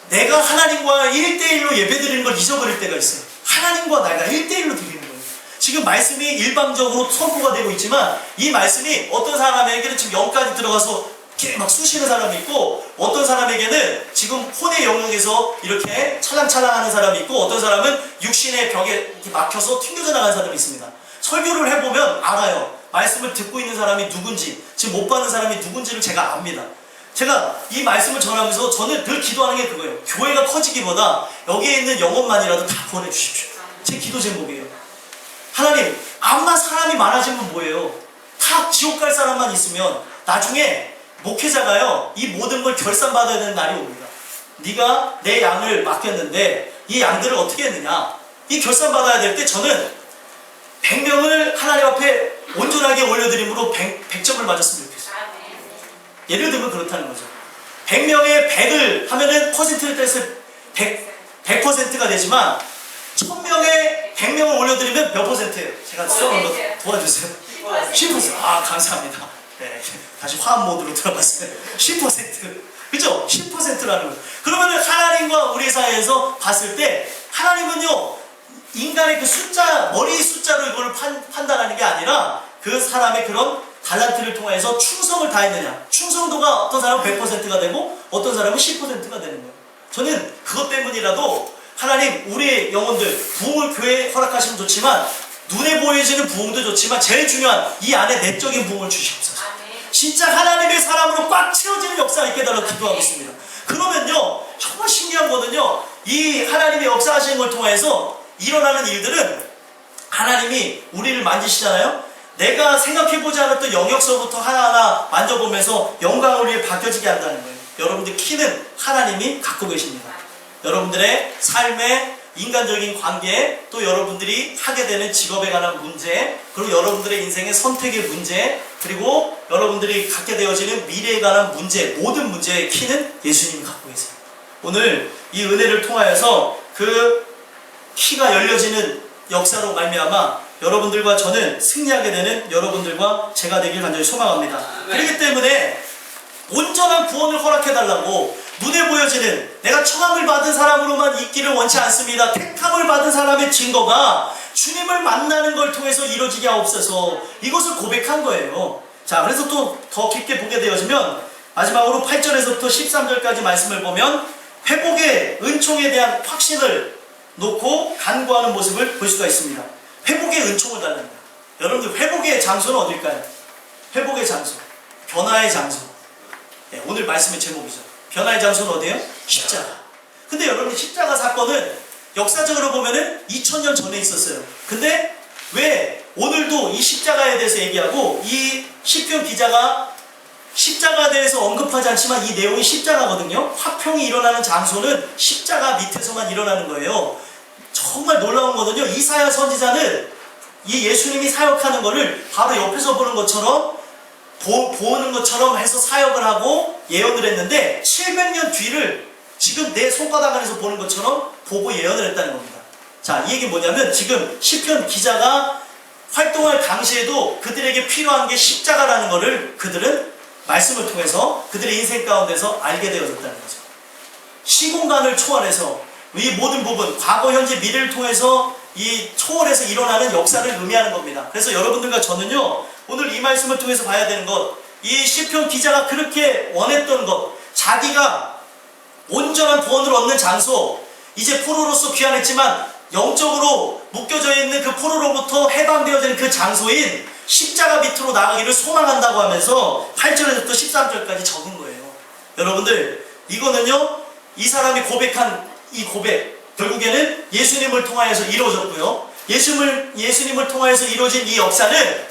내가 하나님과 1대1로 예배 드리는 걸 잊어버릴 때가 있어요. 하나님과 내가 1대1로 드리는 거예요. 지금 말씀이 일방적으로 선포가 되고 있지만 이 말씀이 어떤 사람에게는 지금 영까지 들어가서 이렇게 막 쑤시는 사람이 있고 어떤 사람에게는 지금 혼의 영역에서 이렇게 찰랑찰랑하는 사람이 있고 어떤 사람은 육신의 벽에 이렇게 막혀서 튕겨져 나가는 사람이 있습니다. 설교를 해보면 알아요. 말씀을 듣고 있는 사람이 누군지 지금 못 받는 사람이 누군지를 제가 압니다. 제가 이 말씀을 전하면서 저는 늘 기도하는 게 그거예요. 교회가 커지기보다 여기에 있는 영혼만이라도 다 구원해 주십시오. 제 기도 제목이에요. 하나님, 암만 사람이 많아지면 뭐예요? 다 지옥 갈 사람만 있으면 나중에 목회자가요, 이 모든 걸 결산받아야 되는 날이 옵니다. 네가 내 양을 맡겼는데 이 양들을 어떻게 했느냐? 이 결산받아야 될 때 저는 100명을 하나님 앞에 온전하게 올려드림으로 100점을 맞았으면 좋겠어요. 예를 들면 그렇다는 거죠. 100명의 100을 하면은 퍼센트를 떼서 100%가 되지만 1000명의 100명을 올려드리면 몇 퍼센트예요? 제가 수업을 도와주세요. 10%. 감사합니다. 네, 다시 화합 모드로 들어갔어요. 10%. 그죠? 10%라는 거예요. 그러면은 하나님과 우리 사이에서 봤을 때 하나님은요, 인간의 그 숫자, 머리 숫자로 이걸 판단하는 게 아니라 그 사람의 그런 달란트를 통해서 충성을 다했느냐. 충성도가 어떤 사람은 100%가 되고 어떤 사람은 10%가 되는 거예요. 저는 그것 때문이라도 하나님, 우리의 영혼들, 부흥을 교회에 허락하시면 좋지만 눈에 보여지는 부흥도 좋지만 제일 중요한 이 안에 내적인 부흥을 주시옵소서. 진짜 하나님의 사람으로 꽉 채워지는 역사가 있게 달라고 기도하고 있습니다. 그러면요, 정말 신기한 거는요, 이 하나님의 역사하시는 걸 통해서 일어나는 일들은 하나님이 우리를 만지시잖아요. 내가 생각해보지 않았던 영역서부터 하나하나 만져보면서 영광을 위해 바뀌어지게 한다는 거예요. 여러분들 키는 하나님이 갖고 계십니다. 여러분들의 삶의 인간적인 관계, 또 여러분들이 하게 되는 직업에 관한 문제, 그리고 여러분들의 인생의 선택의 문제, 그리고 여러분들이 갖게 되어지는 미래에 관한 문제, 모든 문제의 키는 예수님이 갖고 계세요. 오늘 이 은혜를 통하여서 그 키가 열려지는 역사로 말미암아 여러분들과 저는 승리하게 되는 여러분들과 제가 되길 간절히 소망합니다. 그렇기 때문에 온전한 구원을 허락해달라고 눈에 보여지는 내가 청함을 받은 사람으로만 있기를 원치 않습니다. 택함을 받은 사람의 증거가 주님을 만나는 걸 통해서 이루어지게 하옵소서. 이것을 고백한 거예요. 자, 그래서 또 더 깊게 보게 되어지면 마지막으로 8절에서부터 13절까지 말씀을 보면 회복의 은총에 대한 확신을 놓고 간구하는 모습을 볼 수가 있습니다. 회복의 은총을 달랍니다. 여러분들, 회복의 장소는 어딜까요? 회복의 장소, 변화의 장소. 네, 오늘 말씀의 제목이죠. 변화의 장소는 어디예요? 십자가. 근데 여러분, 십자가 사건은 역사적으로 보면은 2000년 전에 있었어요. 근데 왜 오늘도 이 십자가에 대해서 얘기하고 이 시편 기자가 십자가에 대해서 언급하지 않지만 이 내용이 십자가거든요. 화평이 일어나는 장소는 십자가 밑에서만 일어나는 거예요. 정말 놀라운 거거든요. 이사야 선지자는 이 예수님이 사역하는 거를 바로 옆에서 보는 것처럼 보는 것처럼 해서 사역을 하고 예언을 했는데 700년 뒤를 지금 내 손바닥 안에서 보는 것처럼 보고 예언을 했다는 겁니다. 자, 이 얘기는 뭐냐면 지금 시편 기자가 활동할 당시에도 그들에게 필요한 게 십자가라는 것을 그들은 말씀을 통해서 그들의 인생 가운데서 알게 되어졌다는 거죠. 시공간을 초월해서 이 모든 부분, 과거, 현재, 미래를 통해서 이 초월해서 일어나는 역사를 의미하는 겁니다. 그래서 여러분들과 저는요, 오늘 이 말씀을 통해서 봐야 되는 것, 이 시편 기자가 그렇게 원했던 것, 자기가 온전한 구원을 얻는 장소, 이제 포로로서 귀환했지만 영적으로 묶여져 있는 그 포로로부터 해방되어지는 그 장소인 십자가 밑으로 나가기를 소망한다고 하면서 8절에서부터 13절까지 적은 거예요. 여러분들, 이거는요, 이 사람이 고백한 이 고백, 결국에는 예수님을 통하여서 이루어졌고요. 예수님을 통하여서 이루어진 이 역사는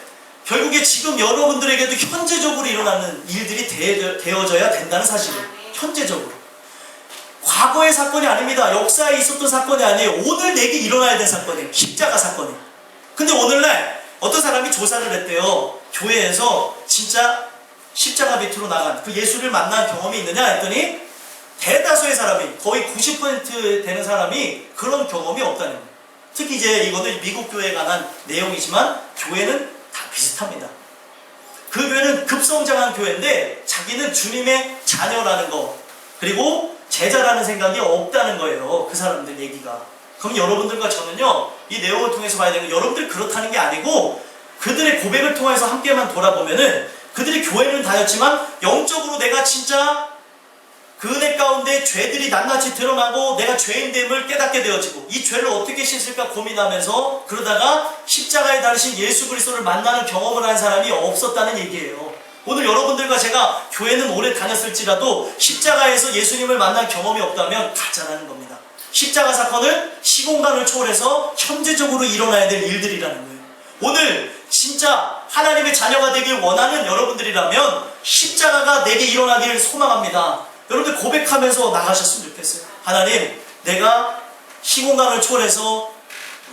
결국에 지금 여러분들에게도 현재적으로 일어나는 일들이 되어져야 된다는 사실을, 현재적으로. 과거의 사건이 아닙니다. 역사에 있었던 사건이 아니에요. 오늘 내게 일어나야 될 사건이에요. 십자가 사건이에요. 근데 오늘날 어떤 사람이 조사를 했대요. 교회에서 진짜 십자가 밑으로 나간 그 예수를 만난 경험이 있느냐 했더니 대다수의 사람이, 거의 90% 되는 사람이 그런 경험이 없다는 거예요. 특히 이제 이거는 미국 교회에 관한 내용이지만 교회는 다 비슷합니다. 그 교회는 급성장한 교회인데 자기는 주님의 자녀라는 거, 그리고 제자라는 생각이 없다는 거예요. 그 사람들 얘기가. 그럼 여러분들과 저는요, 이 내용을 통해서 봐야 되는 건 여러분들 그렇다는 게 아니고 그들의 고백을 통해서 함께만 돌아보면은 그들이 교회는 다녔지만 영적으로 내가 진짜 그 은혜 가운데 죄들이 낱낱이 드러나고 내가 죄인됨을 깨닫게 되어지고 이 죄를 어떻게 씻을까 고민하면서 그러다가 십자가에 달리신 예수 그리스도를 만나는 경험을 한 사람이 없었다는 얘기예요. 오늘 여러분들과 제가 교회는 오래 다녔을지라도 십자가에서 예수님을 만난 경험이 없다면 가짜라는 겁니다. 십자가 사건은 시공간을 초월해서 현재적으로 일어나야 될 일들이라는 거예요. 오늘 진짜 하나님의 자녀가 되길 원하는 여러분들이라면 십자가가 내게 일어나기를 소망합니다. 여러분들 고백하면서 나가셨으면 좋겠어요. 하나님, 내가 시공간을 초월해서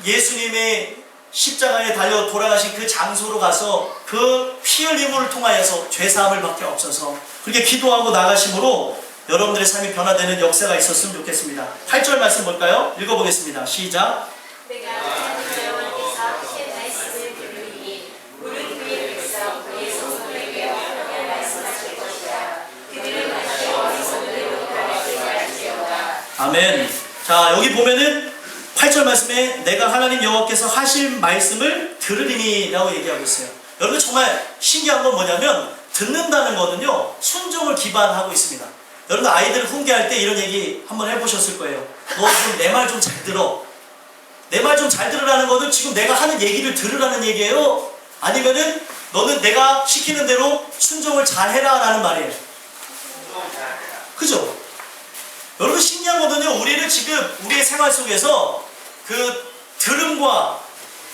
예수님의 십자가에 달려 돌아가신 그 장소로 가서 그 피 흘림을 통하여서 죄사함을 받게 없어서 그렇게 기도하고 나가심으로 여러분들의 삶이 변화되는 역사가 있었으면 좋겠습니다. 8절 말씀 볼까요? 읽어보겠습니다. 시작. 내가 하나님 여호와께서 하신 말씀을 들으니 무릇 그의 백성 그의 성도에게 하나님의 말씀하실 것이다. 그들은 다시 어리석음으로 돌아가지 말지어다. 아멘. 자, 여기 보면은 8절 말씀에 내가 하나님 여호와께서 하실 말씀을 들으리니 라고 얘기하고 있어요. 여러분 정말 신기한 건 뭐냐면 듣는다는 거는요, 순종을 기반하고 있습니다. 여러분 아이들을 훈계할 때 이런 얘기 한번 해보셨을 거예요. 너 좀 내 말 좀 잘 들어. 내 말 좀 잘 들으라는 거는 지금 내가 하는 얘기를 들으라는 얘기예요? 아니면은 너는 내가 시키는 대로 순종을 잘 해라 라는 말이에요. 그죠? 여러분 신기한 거는요, 우리는 지금 우리의 생활 속에서 그 들음과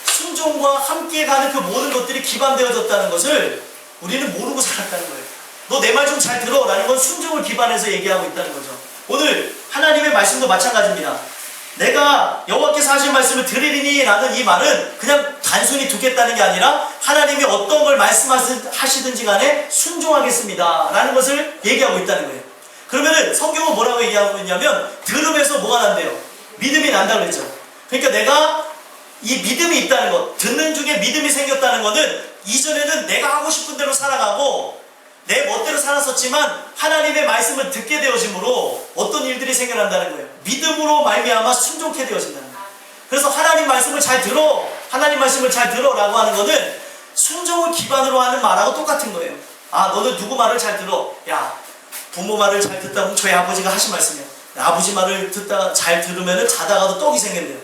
순종과 함께 가는 그 모든 것들이 기반되어졌다는 것을 우리는 모르고 살았다는 거예요. 너 내 말 좀 잘 들어 라는 건 순종을 기반해서 얘기하고 있다는 거죠. 오늘 하나님의 말씀도 마찬가지입니다. 내가 여호와께서 하신 말씀을 들으리니 라는 이 말은 그냥 단순히 듣겠다는 게 아니라 하나님이 어떤 걸 말씀하시든지 간에 순종하겠습니다 라는 것을 얘기하고 있다는 거예요. 그러면은 성경은 뭐라고 얘기하고 있냐면 들음에서 뭐가 난대요? 믿음이 난다고 그랬죠. 그러니까 내가 이 믿음이 있다는 것, 듣는 중에 믿음이 생겼다는 것은 이전에는 내가 하고 싶은 대로 살아가고 내 멋대로 살았었지만 하나님의 말씀을 듣게 되어짐으로 어떤 일들이 생겨난다는 거예요. 믿음으로 말미암아 순종케 되어진다는 거예요. 그래서 하나님 말씀을 잘 들어, 하나님 말씀을 잘 들어 라고 하는 것은 순종을 기반으로 하는 말하고 똑같은 거예요. 아, 너는 누구 말을 잘 들어? 야, 부모 말을 잘 듣다 보면 저희 아버지가 하신 말씀이에요. 아버지 말을 듣다가 잘 들으면 자다가도 떡이 생긴대요.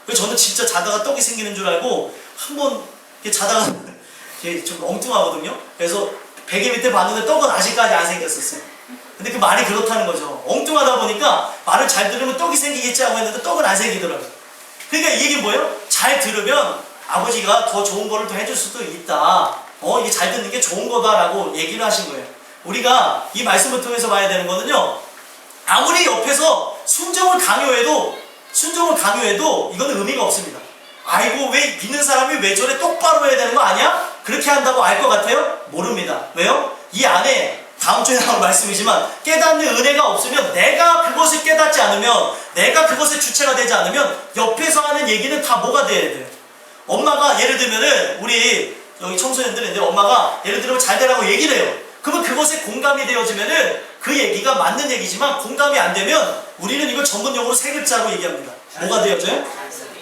그래서 저는 진짜 자다가 떡이 생기는 줄 알고 한번 자다가 좀 엉뚱하거든요. 그래서 베개 밑에 봤는데 떡은 아직까지 안 생겼었어요. 근데 그 말이 그렇다는 거죠. 엉뚱하다 보니까 말을 잘 들으면 떡이 생기겠지 하고 했는데 떡은 안 생기더라고요. 그러니까 이 얘기는 뭐예요? 잘 들으면 아버지가 더 좋은 거를 더 해줄 수도 있다. 이게 잘 듣는 게 좋은 거다라고 얘기를 하신 거예요. 우리가 이 말씀을 통해서 봐야 되는 거는요, 아무리 옆에서 순종을 강요해도 이거는 의미가 없습니다. 아이고, 왜 믿는 사람이 왜 저래 똑바로 해야 되는 거 아니야? 그렇게 한다고 알 것 같아요? 모릅니다. 왜요? 이 안에 다음 주에 나올 말씀이지만 깨닫는 은혜가 없으면 내가 그것을 깨닫지 않으면 내가 그것의 주체가 되지 않으면 옆에서 하는 얘기는 다 뭐가 돼야 돼요? 엄마가 예를 들면은 우리 여기 청소년들인데 엄마가 예를 들면 잘 되라고 얘기를 해요. 그러면 그것에 공감이 되어지면은 그 얘기가 맞는 얘기지만 공감이 안 되면 우리는 이걸 전문용어로 세 글자로 얘기합니다. 뭐가 되어져요?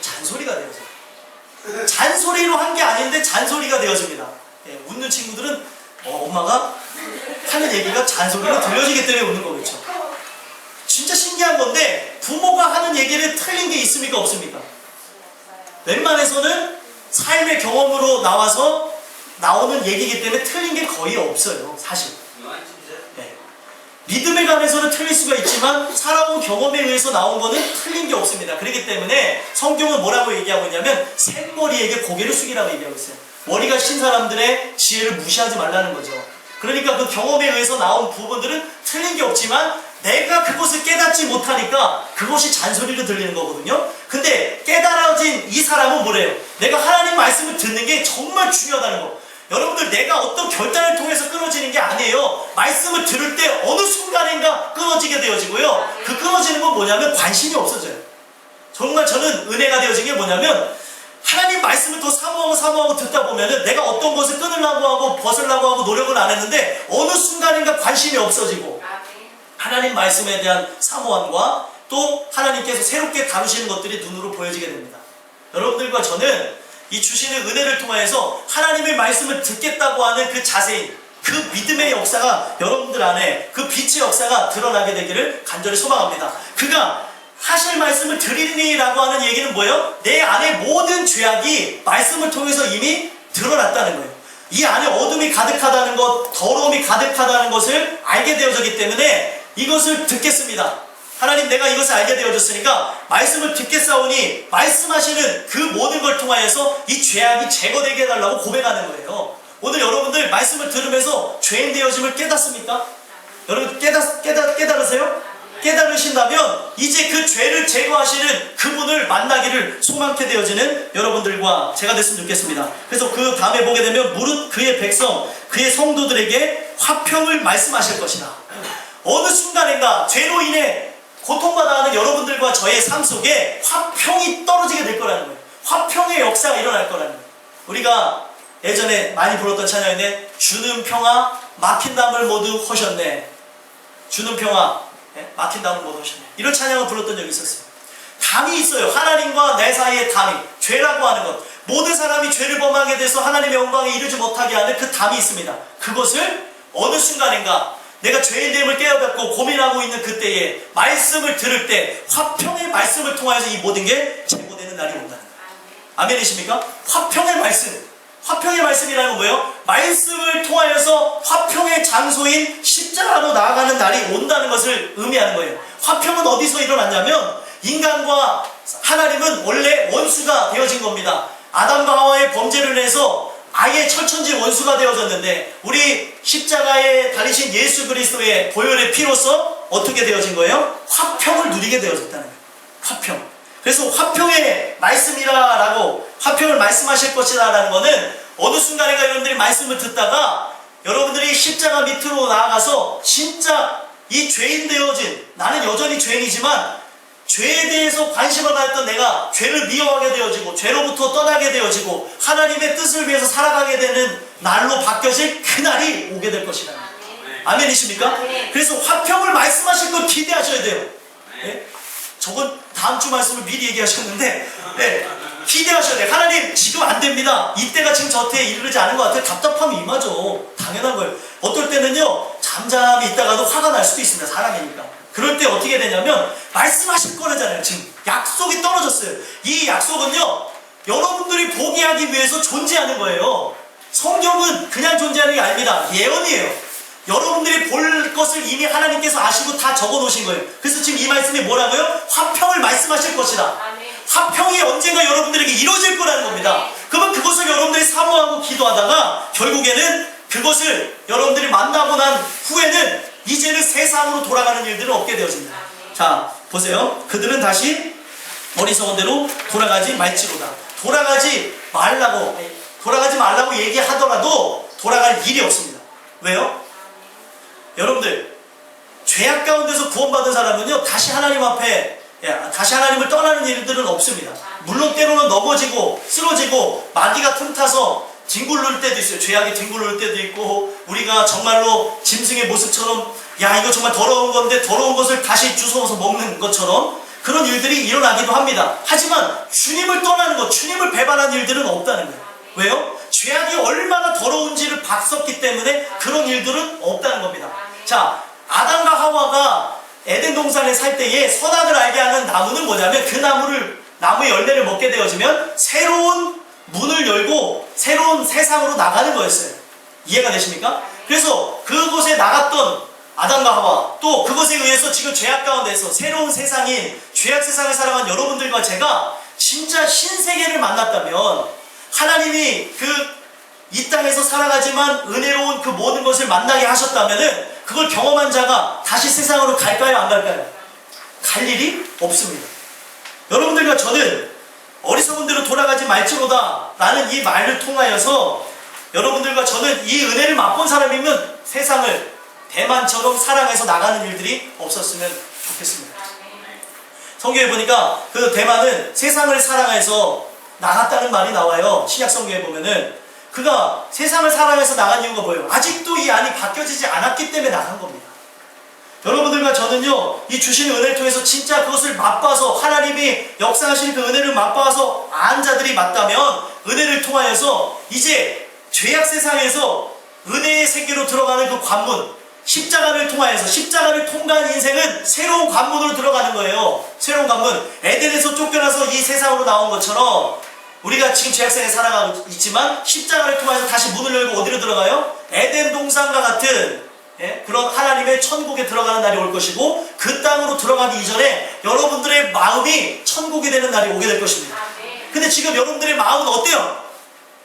잔소리가 되어져요. 잔소리로 한 게 아닌데 잔소리가 되어집니다. 예, 웃는 친구들은 엄마가 하는 얘기가 잔소리로 들려지기 때문에 웃는 거겠죠. 진짜 신기한 건데 부모가 하는 얘기를 틀린 게 있습니까? 없습니까? 웬만해서는 삶의 경험으로 나와서 나오는 얘기이기 때문에 틀린 게 거의 없어요. 사실. 네. 믿음에 관해서는 틀릴 수가 있지만 살아온 경험에 의해서 나온 거는 틀린 게 없습니다. 그렇기 때문에 성경은 뭐라고 얘기하고 있냐면 생머리에게 고개를 숙이라고 얘기하고 있어요. 머리가 신 사람들의 지혜를 무시하지 말라는 거죠. 그러니까 그 경험에 의해서 나온 부분들은 틀린 게 없지만 내가 그것을 깨닫지 못하니까 그것이 잔소리로 들리는 거거든요. 근데 깨달아진 이 사람은 뭐래요? 내가 하나님 말씀을 듣는 게 정말 중요하다는 거. 여러분들 내가 어떤 결단을 통해서 끊어지는 게 아니에요. 말씀을 들을 때 어느 순간인가 끊어지게 되어지고요. 그 끊어지는 건 뭐냐면 관심이 없어져요. 정말 저는 은혜가 되어진 게 뭐냐면 하나님 말씀을 더 사모하고 듣다 보면은 내가 어떤 것을 끊으려고 하고 벗으려고 하고 노력을 안 했는데 어느 순간인가 관심이 없어지고 하나님 말씀에 대한 사모함과 또 하나님께서 새롭게 다루시는 것들이 눈으로 보여지게 됩니다. 여러분들과 저는 이 주시는 은혜를 통하여서 하나님의 말씀을 듣겠다고 하는 그 자세인 그 믿음의 역사가 여러분들 안에 그 빛의 역사가 드러나게 되기를 간절히 소망합니다. 그가 하실 말씀을 드리니라고 하는 얘기는 뭐예요? 내 안에 모든 죄악이 말씀을 통해서 이미 드러났다는 거예요. 이 안에 어둠이 가득하다는 것, 더러움이 가득하다는 것을 알게 되어졌기 때문에 이것을 듣겠습니다. 하나님 내가 이것을 알게 되어졌으니까 말씀을 듣겠사오니 말씀하시는 그 모든 걸 통하여서 이 죄악이 제거되게 해달라고 고백하는 거예요. 오늘 여러분들 말씀을 들으면서 죄인 되어짐을 깨닫습니까? 여러분 깨달으세요? 깨달으신다면 이제 그 죄를 제거하시는 그분을 만나기를 소망케 되어지는 여러분들과 제가 됐으면 좋겠습니다. 그래서 그 다음에 보게 되면 무릇 그의 백성 그의 성도들에게 화평을 말씀하실 것이다. 어느 순간인가 죄로 인해 고통받아하는 여러분들과 저의 삶 속에 화평이 떨어지게 될 거라는 거예요. 화평의 역사가 일어날 거라는 거예요. 우리가 예전에 많이 불렀던 찬양인데 주는 평화 막힌 담을 모두 허셨네. 주는 평화 막힌 담을 모두 허셨네. 이런 찬양을 불렀던 적이 있었어요. 담이 있어요. 하나님과 내 사이에 담이. 죄라고 하는 것. 모든 사람이 죄를 범하게 돼서 하나님의 영광에 이르지 못하게 하는 그 담이 있습니다. 그것을 어느 순간인가 내가 죄인됨을 깨어받고 고민하고 있는 그때에 말씀을 들을 때 화평의 말씀을 통하여서 이 모든 게 제거되는 날이 온다는 거예요. 아멘이십니까? 화평의 말씀. 화평의 말씀이라는 건 뭐예요? 말씀을 통하여서 화평의 장소인 십자가로 나아가는 날이 온다는 것을 의미하는 거예요. 화평은 어디서 일어났냐면 인간과 하나님은 원래 원수가 되어진 겁니다. 아담과 하와의 범죄를 해서 아예 철천지 원수가 되어졌는데 우리 십자가에 달리신 예수 그리스도의 보혈의 피로서 어떻게 되어진 거예요? 화평을 누리게 되어졌다는 거예요. 화평. 그래서 화평의 말씀이라라고 화평을 말씀하실 것이다 라는 거는 어느 순간인가 여러분들이 말씀을 듣다가 여러분들이 십자가 밑으로 나아가서 진짜 이 죄인 되어진 나는 여전히 죄인이지만 죄에 대해서 관심을 가졌던 내가 죄를 미워하게 되어지고 죄로부터 떠나게 되어지고 하나님의 뜻을 위해서 살아가게 되는 날로 바뀌어질 그날이 오게 될 것이다. 아멘이십니까? 그래서 화평을 말씀하실 걸 기대하셔야 돼요. 네? 저건 다음 주 말씀을 미리 얘기하셨는데 네, 기대하셔야 돼요. 하나님 지금 안 됩니다. 이때가 지금 저때에 이르지 않은 것 같아요. 답답함이 임하죠. 당연한 거예요. 어떨 때는요 잠잠히 있다가도 화가 날 수도 있습니다. 사람이니까. 그럴 때 어떻게 되냐면 말씀하실 거라잖아요. 지금 약속이 떨어졌어요. 이 약속은요 여러분들이 보게 하기 위해서 존재하는 거예요. 성경은 그냥 존재하는 게 아닙니다. 예언이에요. 여러분들이 볼 것을 이미 하나님께서 아시고 다 적어 놓으신 거예요. 그래서 지금 이 말씀이 뭐라고요? 화평을 말씀하실 것이다. 화평이 언젠가 여러분들에게 이루어질 거라는 겁니다. 그러면 그것을 여러분들이 사모하고 기도하다가 결국에는 그것을 여러분들이 만나고 난 후에는 이제는 세상으로 돌아가는 일들은 없게 되어진다. 자 보세요. 그들은 다시 어리석은 대로 돌아가지 말지로다. 돌아가지 말라고 얘기하더라도 돌아갈 일이 없습니다. 왜요? 여러분들 죄악 가운데서 구원받은 사람은요 다시 하나님 앞에 다시 하나님을 떠나는 일들은 없습니다. 물론 때로는 넘어지고 쓰러지고 마귀가 틈타서 뒹굴릴 때도 있어요. 죄악이 뒹굴릴 때도 있고 우리가 정말로 짐승의 모습처럼 야 이거 정말 더러운 건데 더러운 것을 다시 주워서 먹는 것처럼 그런 일들이 일어나기도 합니다. 하지만 주님을 떠나는 것, 주님을 배반한 일들은 없다는 거예요. 왜요? 죄악이 얼마나 더러운지를 봤었기 때문에 그런 일들은 없다는 겁니다. 자, 아담과 하와가 에덴 동산에 살 때에 선악을 알게 하는 나무는 뭐냐면 그 나무의 열매를 먹게 되어지면 새로운 문을 열고 새로운 세상으로 나가는 거였어요. 이해가 되십니까? 그래서 그곳에 나갔던 아담과 하와 또 그것에 의해서 지금 죄악 가운데서 새로운 세상인 죄악 세상을 살아간 여러분들과 제가 진짜 신세계를 만났다면 하나님이 이 땅에서 살아가지만 은혜로운 그 모든 것을 만나게 하셨다면은 그걸 경험한 자가 다시 세상으로 갈까요? 안 갈까요? 갈 일이 없습니다. 여러분들과 저는 어리석은 대로 돌아가지 말지로다 라는 이 말을 통하여서 여러분들과 저는 이 은혜를 맛본 사람이면 세상을 대만처럼 사랑해서 나가는 일들이 없었으면 좋겠습니다. 성경에 보니까 그 대만은 세상을 사랑해서 나갔다는 말이 나와요. 신약 성경에 보면은 그가 세상을 사랑해서 나간 이유가 뭐예요? 아직도 이 안이 바뀌어지지 않았기 때문에 나간 겁니다. 여러분들과 저는요 이 주신 은혜를 통해서 진짜 그것을 맛봐서 하나님이 역사하신 그 은혜를 맛봐서 안 자들이 맞다면 은혜를 통하여서 이제 죄악 세상에서 은혜의 세계로 들어가는 그 관문 십자가를 통하여서 십자가를 통과한 인생은 새로운 관문으로 들어가는 거예요. 새로운 관문. 에덴에서 쫓겨나서 이 세상으로 나온 것처럼 우리가 지금 죄악세에 살아가고 있지만 십자가를 통해서 다시 문을 열고 어디로 들어가요? 에덴 동산과 같은 그런 하나님의 천국에 들어가는 날이 올 것이고 그 땅으로 들어가기 이전에 여러분들의 마음이 천국이 되는 날이 오게 될 것입니다. 근데 지금 여러분들의 마음은 어때요?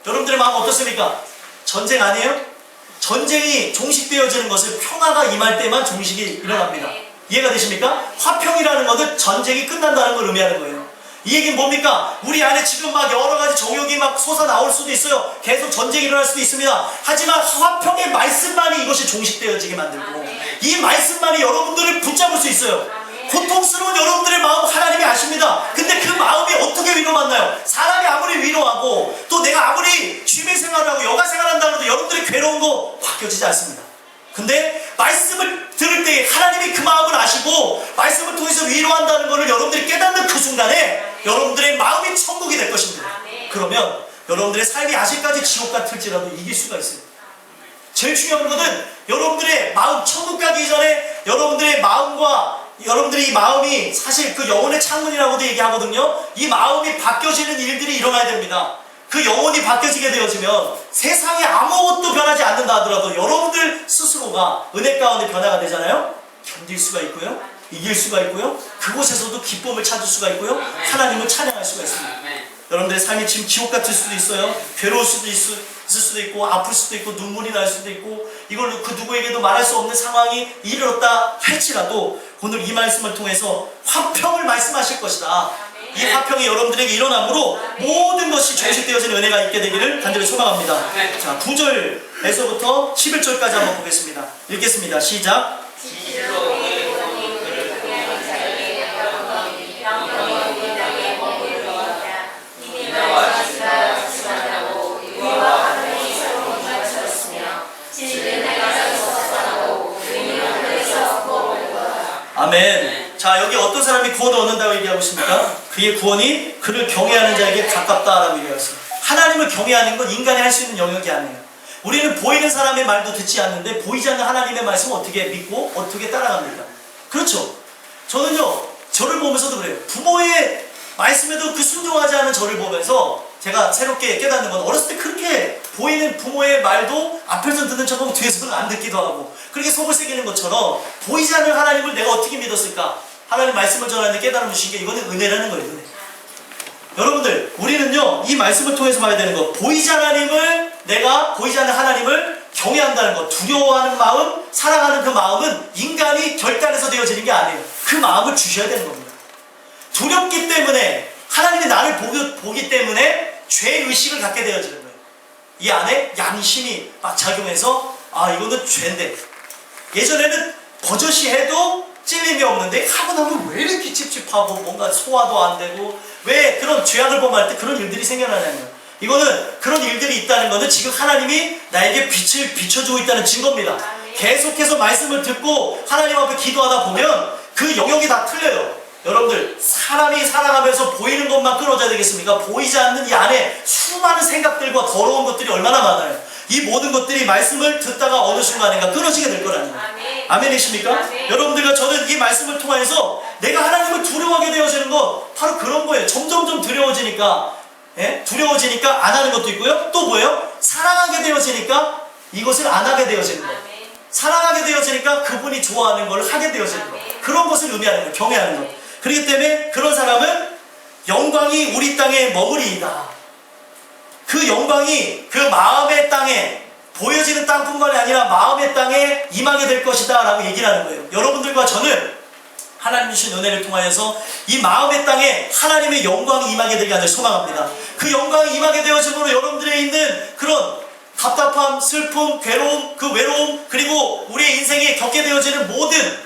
여러분들의 마음은 어떻습니까? 전쟁 아니에요? 전쟁이 종식되어지는 것을 평화가 임할 때만 종식이 일어납니다. 이해가 되십니까? 화평이라는 것은 전쟁이 끝난다는 걸 의미하는 거예요. 이 얘기는 뭡니까? 우리 안에 지금 막 여러 가지 정욕이 막 솟아나올 수도 있어요. 계속 전쟁이 일어날 수도 있습니다. 하지만 화평의 말씀만이 이것이 종식되어지게 만들고 이 말씀만이 여러분들을 붙잡을 수 있어요. 고통스러운 여러분들의 마음 하나님이 아십니다. 근데 그 마음이 어떻게 위로받나요? 사람이 아무리 위로하고 또 내가 아무리 취미 생활하고 여가 생활한다고 해도 여러분들이 괴로운 거 바뀌어지지 않습니다. 근데 말씀을 들을 때 하나님이 그 마음을 아시고 말씀을 통해서 위로한다는 것을 여러분들이 깨닫는 그 순간에 여러분들의 마음이 천국이 될 것입니다. 그러면 여러분들의 삶이 아직까지 지옥 같을지라도 이길 수가 있어요. 제일 중요한 것은 여러분들의 마음 천국 가기 전에 여러분들의 마음과 여러분들의 이 마음이 사실 그 영혼의 창문이라고도 얘기하거든요. 이 마음이 바뀌어지는 일들이 일어나야 됩니다. 그 영혼이 바뀌어지게 되어지면 세상에 아무것도 변하지 않는다 하더라도 여러분들 스스로가 은혜 가운데 변화가 되잖아요. 견딜 수가 있고요. 이길 수가 있고요. 그곳에서도 기쁨을 찾을 수가 있고요. 하나님을 찬양할 수가 있습니다. 여러분들의 삶이 지금 지옥 같을 수도 있어요. 괴로울 수도 있을 수도 있고 아플 수도 있고 눈물이 날 수도 있고 이걸 그 누구에게도 말할 수 없는 상황이 이르렀다 할지라도 오늘 이 말씀을 통해서 화평을 말씀하실 것이다. 이 화평이 여러분들에게 일어남으로 모든 것이 종식되어지는 은혜가 있게 되기를 간절히 소망합니다. 자, 9절에서부터 11절까지 한번 보겠습니다. 읽겠습니다. 시작. 아멘. 자, 여기 어떤 사람이 구원을 얻는다고 얘기하고 있습니까? 그의 구원이 그를 경외하는 자에게 가깝다라고 얘기했습니다. 하나님을 경외하는 건 인간이 할 수 있는 영역이 아니에요. 우리는 보이는 사람의 말도 듣지 않는데 보이지 않는 하나님의 말씀을 어떻게 믿고 어떻게 따라갑니까? 그렇죠. 저는요, 저를 보면서도 그래요. 부모의 말씀에도 그 순종하지 않은 저를 보면서 제가 새롭게 깨닫는 건 어렸을 때 그렇게 보이는 부모의 말도 앞에서 듣는 척하고 뒤에서는 안 듣기도 하고 그렇게 속을 새기는 것처럼 보이지 않는 하나님을 내가 어떻게 믿었을까? 하나님 말씀을 전하는데 깨달음을 주신 게 이거는 은혜라는 거예요. 은혜. 여러분들 우리는요 이 말씀을 통해서 봐야 되는 거 보이지 않는 하나님을 경외한다는 것, 두려워하는 마음, 사랑하는 그 마음은 인간이 결단해서 되어지는 게 아니에요. 그 마음을 주셔야 되는 겁니다. 두렵기 때문에 하나님이 나를 보기 때문에 죄의식을 갖게 되어지는 거예요. 이 안에 양심이 막 작용해서 아 이거는 죄인데 예전에는 버젓이 해도 찔림이 없는데 하고 나면 왜 이렇게 찝찝하고 뭔가 소화도 안 되고 왜 그런 죄악을 범할 때 그런 일들이 생겨나냐는 거예요. 이거는 그런 일들이 있다는 것은 지금 하나님이 나에게 빛을 비춰주고 있다는 증거입니다. 계속해서 말씀을 듣고 하나님 앞에 기도하다 보면 그 영역이 다 틀려요. 여러분들 사람이 살아가면서 보이는 것만 끊어져야 되겠습니까? 보이지 않는 이 안에 수많은 생각들과 더러운 것들이 얼마나 많아요. 이 모든 것들이 말씀을 듣다가 어느 순간인가 끊어지게 될 거라는 거예요. 아멘이십니까? 아멘. 여러분들과 저는 이 말씀을 통해서 내가 하나님을 두려워하게 되어지는 것 바로 그런 거예요. 점점점 두려워지니까 두려워지니까 안 하는 것도 있고요. 또 뭐예요? 사랑하게 되어지니까 이것을 안 하게 되어지는 거예요. 사랑하게 되어지니까 그분이 좋아하는 걸 하게 되어지는 것. 그런 것을 의미하는 거예요. 경외하는 것. 그렇기 때문에 그런 사람은 영광이 우리 땅에 머무리이다. 그 영광이 그 마음의 땅에 보여지는 땅뿐만이 아니라 마음의 땅에 임하게 될 것이다 라고 얘기를 하는 거예요. 여러분들과 저는 하나님 주신 은혜를 통하여서 이 마음의 땅에 하나님의 영광이 임하게 되길 간절히 소망합니다. 그 영광이 임하게 되어짐으로 여러분들에 있는 그런 답답함, 슬픔, 괴로움, 그 외로움, 그리고 우리의 인생에 겪게 되어지는 모든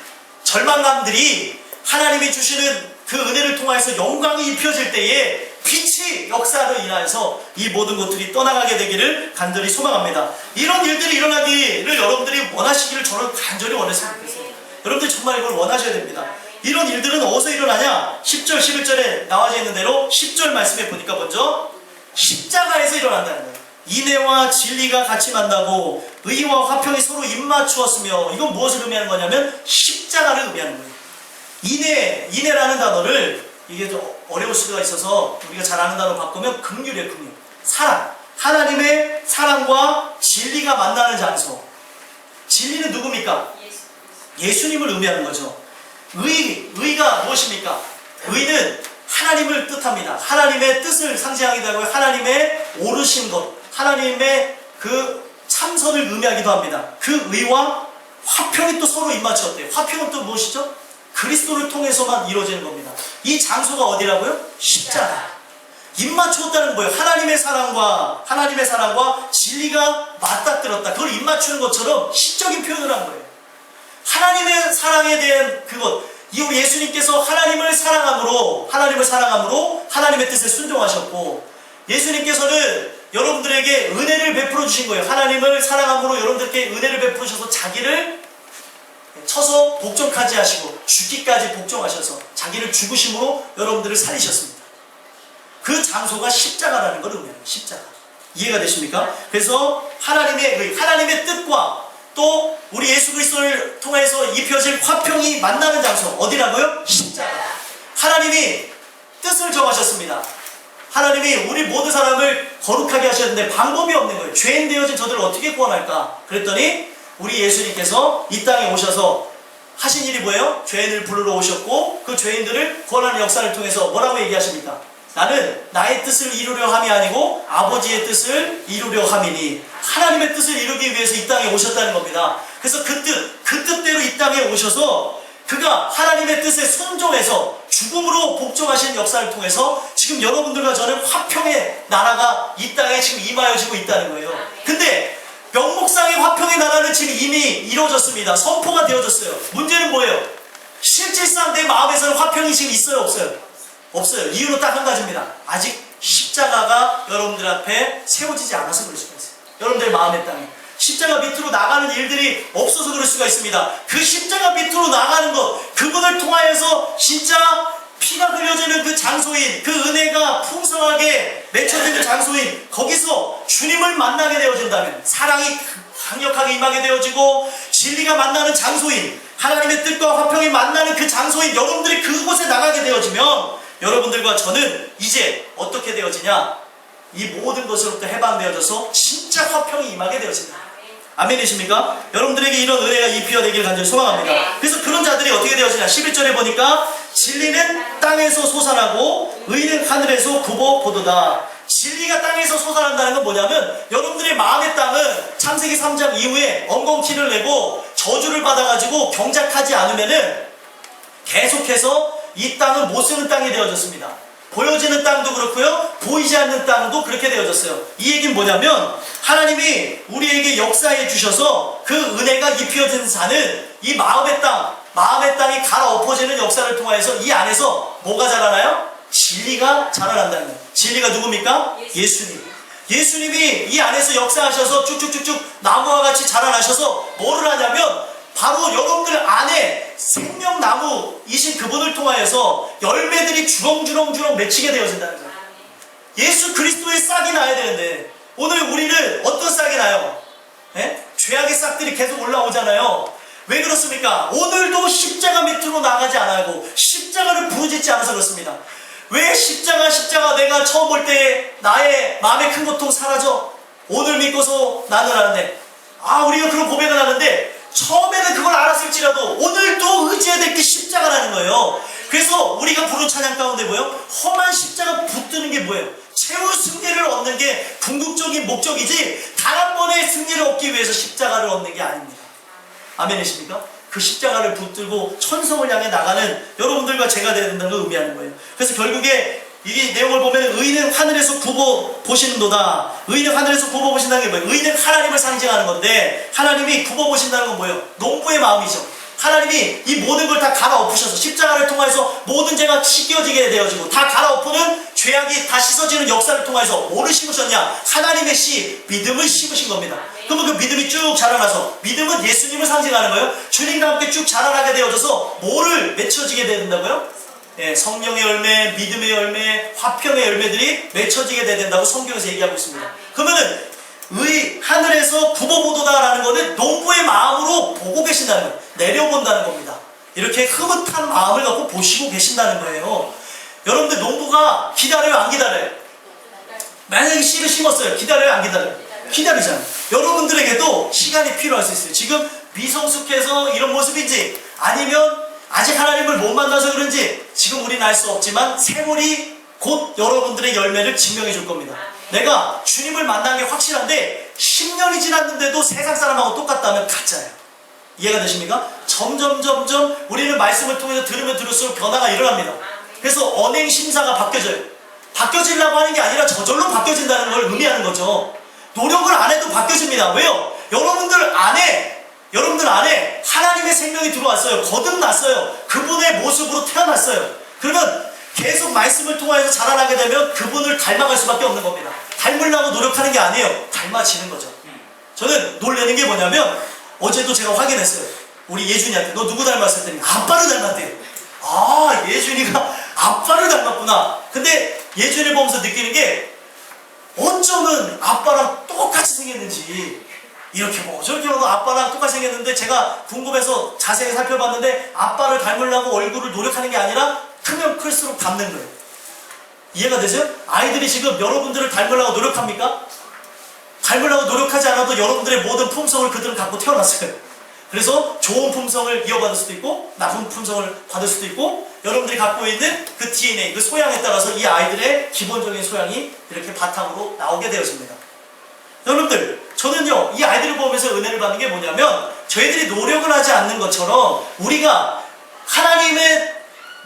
절망감들이 하나님이 주시는 그 은혜를 통해서 영광이 입혀질 때에 빛이 역사로 인하여서 이 모든 것들이 떠나가게 되기를 간절히 소망합니다. 이런 일들이 일어나기를 여러분들이 원하시기를 저는 간절히 원했으면 좋겠어요. 여러분들 정말 이걸 원하셔야 됩니다. 이런 일들은 어디서 일어나냐? 10절, 11절에 나와져 있는 대로 10절 말씀에 보니까 먼저 십자가에서 일어난다는 거예요. 인애와 진리가 같이 만나고 의와 화평이 서로 입맞추었으며, 이건 무엇을 의미하는 거냐면 십자가를 의미하는 거예요. 인애라는 단어를 이게 좀 어려울 수가 있어서 우리가 잘 아는 단어로 바꾸면 긍휼이에요. 긍휼. 사랑. 하나님의 사랑과 진리가 만나는 장소. 진리는 누굽니까? 예수님을 의미하는 거죠. 의가 무엇입니까? 의는 하나님을 뜻합니다. 하나님의 뜻을 상징하기도 하고 하나님의 오르신 것, 하나님의 그 참선을 의미하기도 합니다. 그 의와 화평이 또 서로 입맞추었대요. 화평은 또 무엇이죠? 그리스도를 통해서만 이루어지는 겁니다. 이 장소가 어디라고요? 십자가. 입맞추었다는 거예요. 하나님의 사랑과 진리가 맞닥뜨렸다. 그걸 입맞추는 것처럼 시적인 표현을 한 거예요. 하나님의 사랑에 대한 그것, 이후 예수님께서 하나님을 사랑함으로 하나님의 뜻에 순종하셨고, 예수님께서는 여러분들에게 은혜를 베풀어 주신 거예요. 하나님을 사랑함으로 여러분들께 은혜를 베푸셔서 자기를 쳐서 복종까지 하시고 죽기까지 복종하셔서 자기를 죽으심으로 여러분들을 살리셨습니다. 그 장소가 십자가라는 걸 의미합니다. 십자가. 이해가 되십니까? 그래서 하나님의 뜻과 또 우리 예수 그리스도를 통해서 입혀질 화평이 만나는 장소 어디라고요? 십자가. 하나님이 뜻을 정하셨습니다. 하나님이 우리 모든 사람을 거룩하게 하셨는데 방법이 없는 거예요. 죄인 되어진 저들을 어떻게 구원할까? 그랬더니 우리 예수님께서 이 땅에 오셔서 하신 일이 뭐예요? 죄인을 부르러 오셨고 그 죄인들을 구원하는 역사를 통해서 뭐라고 얘기하십니까? 나는 나의 뜻을 이루려 함이 아니고 아버지의 뜻을 이루려 함이니, 하나님의 뜻을 이루기 위해서 이 땅에 오셨다는 겁니다. 그래서 그 뜻대로 이 땅에 오셔서 그가 하나님의 뜻에 순종해서 죽음으로 복종하신 역사를 통해서 지금 여러분들과 저는 화평의 나라가 이 땅에 지금 임하여지고 있다는 거예요. 근데 명목상의 화평의 나라는 지금 이미 이루어졌습니다. 선포가 되어졌어요. 문제는 뭐예요? 실질상 내 마음에서는 화평이 지금 있어요? 없어요? 없어요. 이유는 딱 한 가지입니다. 아직 십자가가 여러분들 앞에 세워지지 않아서 그럴 수가 있어요. 여러분들 마음의 땅에 십자가 밑으로 나가는 일들이 없어서 그럴 수가 있습니다. 그 십자가 밑으로 나가는 것, 그분을 통하여서 진짜 피가 흘려지는 그 장소인, 그 은혜가 풍성하게 맺혀지는 장소인, 거기서 주님을 만나게 되어진다면, 사랑이 강력하게 임하게 되어지고 진리가 만나는 장소인, 하나님의 뜻과 화평이 만나는 그 장소인 여러분들이 그곳에 나가게 되어지면 여러분들과 저는 이제 어떻게 되어지냐? 이 모든 것으로부터 해방되어져서 진짜 화평이 임하게 되어진다. 아멘이십니까? 여러분들에게 이런 은혜가 입혀되길 간절히 소망합니다. 그래서 그런 자들이 어떻게 되어지냐? 11절에 보니까 진리는 땅에서 솟아나고 의는 하늘에서 굽어보도다. 진리가 땅에서 솟아난다는 건 뭐냐면, 여러분들의 마음의 땅은 창세기 3장 이후에 엉겅퀴를 내고 저주를 받아가지고 경작하지 않으면은 계속해서 이 땅은 못 쓰는 땅이 되어졌습니다. 보여지는 땅도 그렇고요, 보이지 않는 땅도 그렇게 되어졌어요. 이 얘기는 뭐냐면 하나님이 우리에게 역사해 주셔서 그 은혜가 입혀진 산은 이 마음의 땅이 갈아엎어지는 역사를 통하여서 이 안에서 뭐가 자라나요? 진리가 자라난다는 거예요. 진리가 누굽니까? 예수님. 예수님이 이 안에서 역사하셔서 쭉쭉쭉쭉 나무와 같이 자라나셔서 뭐를 하냐면 바로 여러분들 안에 생명나무이신 그분을 통하여서 열매들이 주렁주렁 맺히게 되어진다는 거예요. 예수 그리스도의 싹이 나야 되는데 오늘 우리는 어떤 싹이 나요? 죄악의 싹들이 계속 올라오잖아요. 왜 그렇습니까? 오늘도 십자가 밑으로 나가지 않아고 십자가를 부르짖지 않아서 그렇습니다. 왜 십자가 내가 처음 볼 때 나의 마음의 큰 고통 사라져? 오늘 믿고서 나는 하는데 우리가 그런 고백을 하는데 처음에는 그걸 알았을지라도 오늘도 의지해야 될 게 십자가라는 거예요. 그래서 우리가 부른 찬양 가운데 뭐예요? 험한 십자가 붙드는 게 뭐예요? 최후 승리를 얻는 게 궁극적인 목적이지 단 한 번의 승리를 얻기 위해서 십자가를 얻는 게 아닙니다. 아멘이십니까? 그 십자가를 붙들고 천성을 향해 나가는 여러분들과 제가 되야 된다는 걸 의미하는 거예요. 그래서 결국에 이 내용을 보면 의인은 하늘에서 굽어 보시는도다. 의인은 하늘에서 굽어 보신다는 게 뭐예요? 의인은 하나님을 상징하는 건데 하나님이 굽어 보신다는 건 뭐예요? 농부의 마음이죠. 하나님이 이 모든 걸 다 갈아엎으셔서 십자가를 통해서 모든 죄가 씻겨지게 되어지고 다 갈아엎는 죄악이 다 씻어지는 역사를 통해서 뭐를 심으셨냐? 하나님의 씨, 믿음을 심으신 겁니다. 그러면 그 믿음이 쭉 자라나서 믿음은 예수님을 상징하는 거예요. 주님과 함께 쭉 자라나게 되어져서 뭐를 맺혀지게 된다고요? 성령의 열매, 믿음의 열매, 화평의 열매들이 맺혀지게 된다고 성경에서 얘기하고 있습니다. 그러면은 하늘에서 굽어보도다라는 것은 농부의 마음으로 보고 계신다는 거예요. 내려본다는 겁니다. 이렇게 흐뭇한 마음을 갖고 보시고 계신다는 거예요. 여러분들 농부가 기다려요, 안 기다려요? 만약에 씨를 심었어요. 기다려요, 안 기다려요? 기다리잖아요. 여러분들에게도 시간이 필요할 수 있어요. 지금 미성숙해서 이런 모습인지 아니면 아직 하나님을 못 만나서 그런지 지금 우리는 알 수 없지만 세월이 곧 여러분들의 열매를 증명해 줄 겁니다. 내가 주님을 만난 게 확실한데 10년이 지났는데도 세상 사람하고 똑같다면 가짜예요. 이해가 되십니까? 점점 우리는 말씀을 통해서 들으면 들을수록 변화가 일어납니다. 그래서 언행 심사가 바뀌어져요. 바뀌어지려고 하는 게 아니라 저절로 바뀌어진다는 걸 의미하는 거죠. 노력을 안 해도 바뀌어집니다. 왜요? 여러분들 안에 하나님의 생명이 들어왔어요. 거듭났어요. 그분의 모습으로 태어났어요. 그러면 계속 말씀을 통해서 자라나게 되면 그분을 닮아갈 수밖에 없는 겁니다. 닮으려고 노력하는 게 아니에요. 닮아지는 거죠. 저는 놀라는 게 뭐냐면 어제도 제가 확인했어요. 우리 예준이한테 너 누구 닮았을 때니 아빠를 닮았대요. 예준이가 아빠를 닮았구나. 근데 예준이를 보면서 느끼는 게 어쩌면 아빠랑 똑같이 생겼는지 이렇게 보고 저렇게 보고 아빠랑 똑같이 생겼는데 제가 궁금해서 자세히 살펴봤는데 아빠를 닮으려고 얼굴을 노력하는 게 아니라 크면 클수록 닮는 거예요. 이해가 되세요? 아이들이 지금 여러분들을 닮으려고 노력합니까? 닮으려고 노력하지 않아도 여러분들의 모든 품성을 그들은 갖고 태어났어요. 그래서 좋은 품성을 이어받을 수도 있고 나쁜 품성을 받을 수도 있고 여러분들이 갖고 있는 그 DNA, 그 소양에 따라서 이 아이들의 기본적인 소양이 이렇게 바탕으로 나오게 되어집니다. 여러분들, 저는요 이 아이들을 보면서 은혜를 받는 게 뭐냐면 저희들이 노력을 하지 않는 것처럼 우리가 하나님의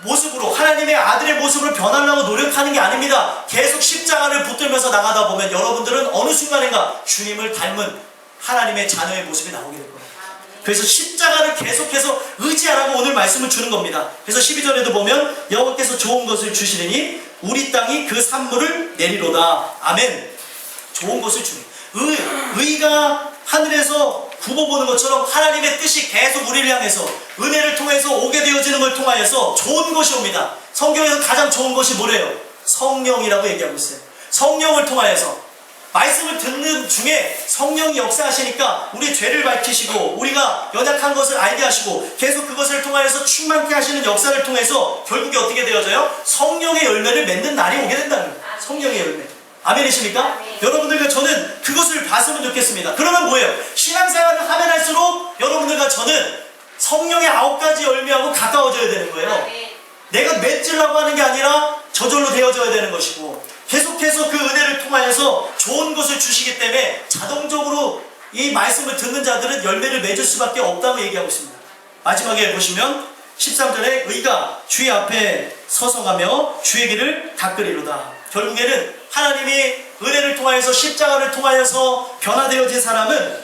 모습으로 하나님의 아들의 모습으로 변하려고 노력하는 게 아닙니다. 계속 십자가를 붙들면서 나가다 보면 여러분들은 어느 순간인가 주님을 닮은 하나님의 자녀의 모습이 나오게 될 거예요. 그래서 십자가를 계속해서 의지하라고 오늘 말씀을 주는 겁니다. 그래서 12절에도 보면 여호와께서 좋은 것을 주시리니 우리 땅이 그 산물을 내리로다. 아멘. 좋은 것을 주니 의가 하늘에서 굽어보는 것처럼 하나님의 뜻이 계속 우리를 향해서 은혜를 통해서 오게 되어지는 걸 통하여서 좋은 것이 옵니다. 성경에서 가장 좋은 것이 뭐래요? 성령이라고 얘기하고 있어요. 성령을 통하여서 말씀을 듣는 중에 성령이 역사하시니까 우리의 죄를 밝히시고 우리가 연약한 것을 알게 하시고 계속 그것을 통하여서 충만케 하시는 역사를 통해서 결국에 어떻게 되어져요? 성령의 열매를 맺는 날이 오게 된다는 거예요. 성령의 열매. 아멘이십니까? 아멘. 여러분들과 저는 그것을 봤으면 좋겠습니다. 그러면 뭐예요? 신앙생활을 하면 할수록 여러분들과 저는 성령의 9가지 열매하고 가까워져야 되는 거예요. 아멘. 내가 맺으려고 하는 게 아니라 저절로 되어져야 되는 것이고 계속해서 그 은혜를 통하여서 좋은 것을 주시기 때문에 자동적으로 이 말씀을 듣는 자들은 열매를 맺을 수밖에 없다고 얘기하고 있습니다. 마지막에 보시면 13절에 의가 주의 앞에 서성하며 주의 길을 닦으리로다. 결국에는 하나님이 은혜를 통하여서 십자가를 통하여서 변화되어진 사람은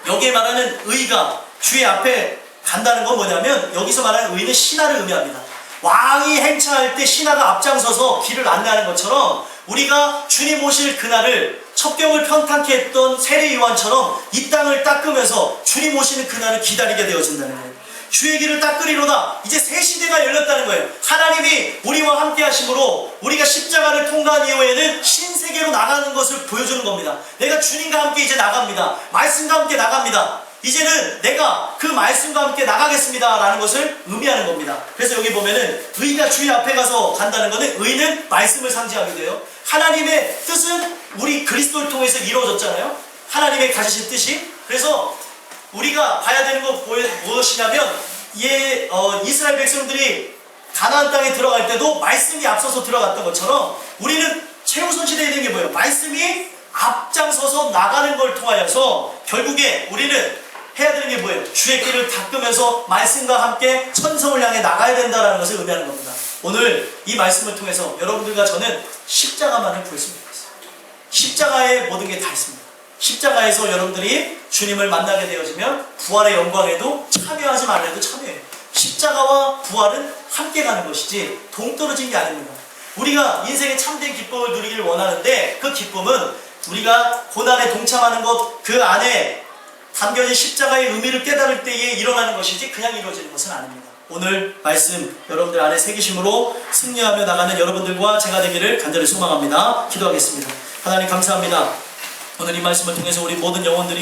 여기에 말하는 의가 주의 앞에 간다는 건 뭐냐면 여기서 말하는 의는 신하를 의미합니다. 왕이 행차할 때 신하가 앞장서서 길을 안내하는 것처럼 우리가 주님 오실 그날을 첩경을 평탄케 했던 세례 요한처럼 이 땅을 닦으면서 주님 오시는 그날을 기다리게 되어진다는 거예요. 주의 길을 닦으리로다. 이제 새 시대가 열렸다는 거예요. 하나님이 우리와 함께 하심으로 우리가 십자가를 통과한 이후에는 신세계로 나가는 것을 보여주는 겁니다. 내가 주님과 함께 이제 나갑니다. 말씀과 함께 나갑니다. 이제는 내가 그 말씀과 함께 나가겠습니다 라는 것을 의미하는 겁니다. 그래서 여기 보면은 의가 주의 앞에 가서 간다는 것은 의는 말씀을 상징하게 돼요. 하나님의 뜻은 우리 그리스도를 통해서 이루어졌잖아요. 하나님의 가지신 뜻이. 그래서 우리가 봐야 되는 건 무엇이냐면 이스라엘 백성들이 가나안 땅에 들어갈 때도 말씀이 앞서서 들어갔던 것처럼 우리는 최우선시대에 있는 게 뭐예요? 말씀이 앞장서서 나가는 걸 통하여서 결국에 우리는 해야 되는 게 뭐예요? 주의 길을 닦으면서 말씀과 함께 천성을 향해 나가야 된다는 것을 의미하는 겁니다. 오늘 이 말씀을 통해서 여러분들과 저는 십자가만을 구했으면 좋겠어요. 십자가에 모든 게 다 있습니다. 십자가에서 여러분들이 주님을 만나게 되어지면 부활의 영광에도 참여하지 말아도 참여해요. 십자가와 부활은 함께 가는 것이지 동떨어진 게 아닙니다. 우리가 인생의 참된 기쁨을 누리길 원하는데 그 기쁨은 우리가 고난에 동참하는 것 그 안에 담겨진 십자가의 의미를 깨달을 때에 일어나는 것이지 그냥 이루어지는 것은 아닙니다. 오늘 말씀 여러분들 안에 새기심으로 승리하며 나가는 여러분들과 제가 되기를 간절히 소망합니다. 기도하겠습니다. 하나님 감사합니다. 오늘 이 말씀을 통해서 우리 모든 영혼들이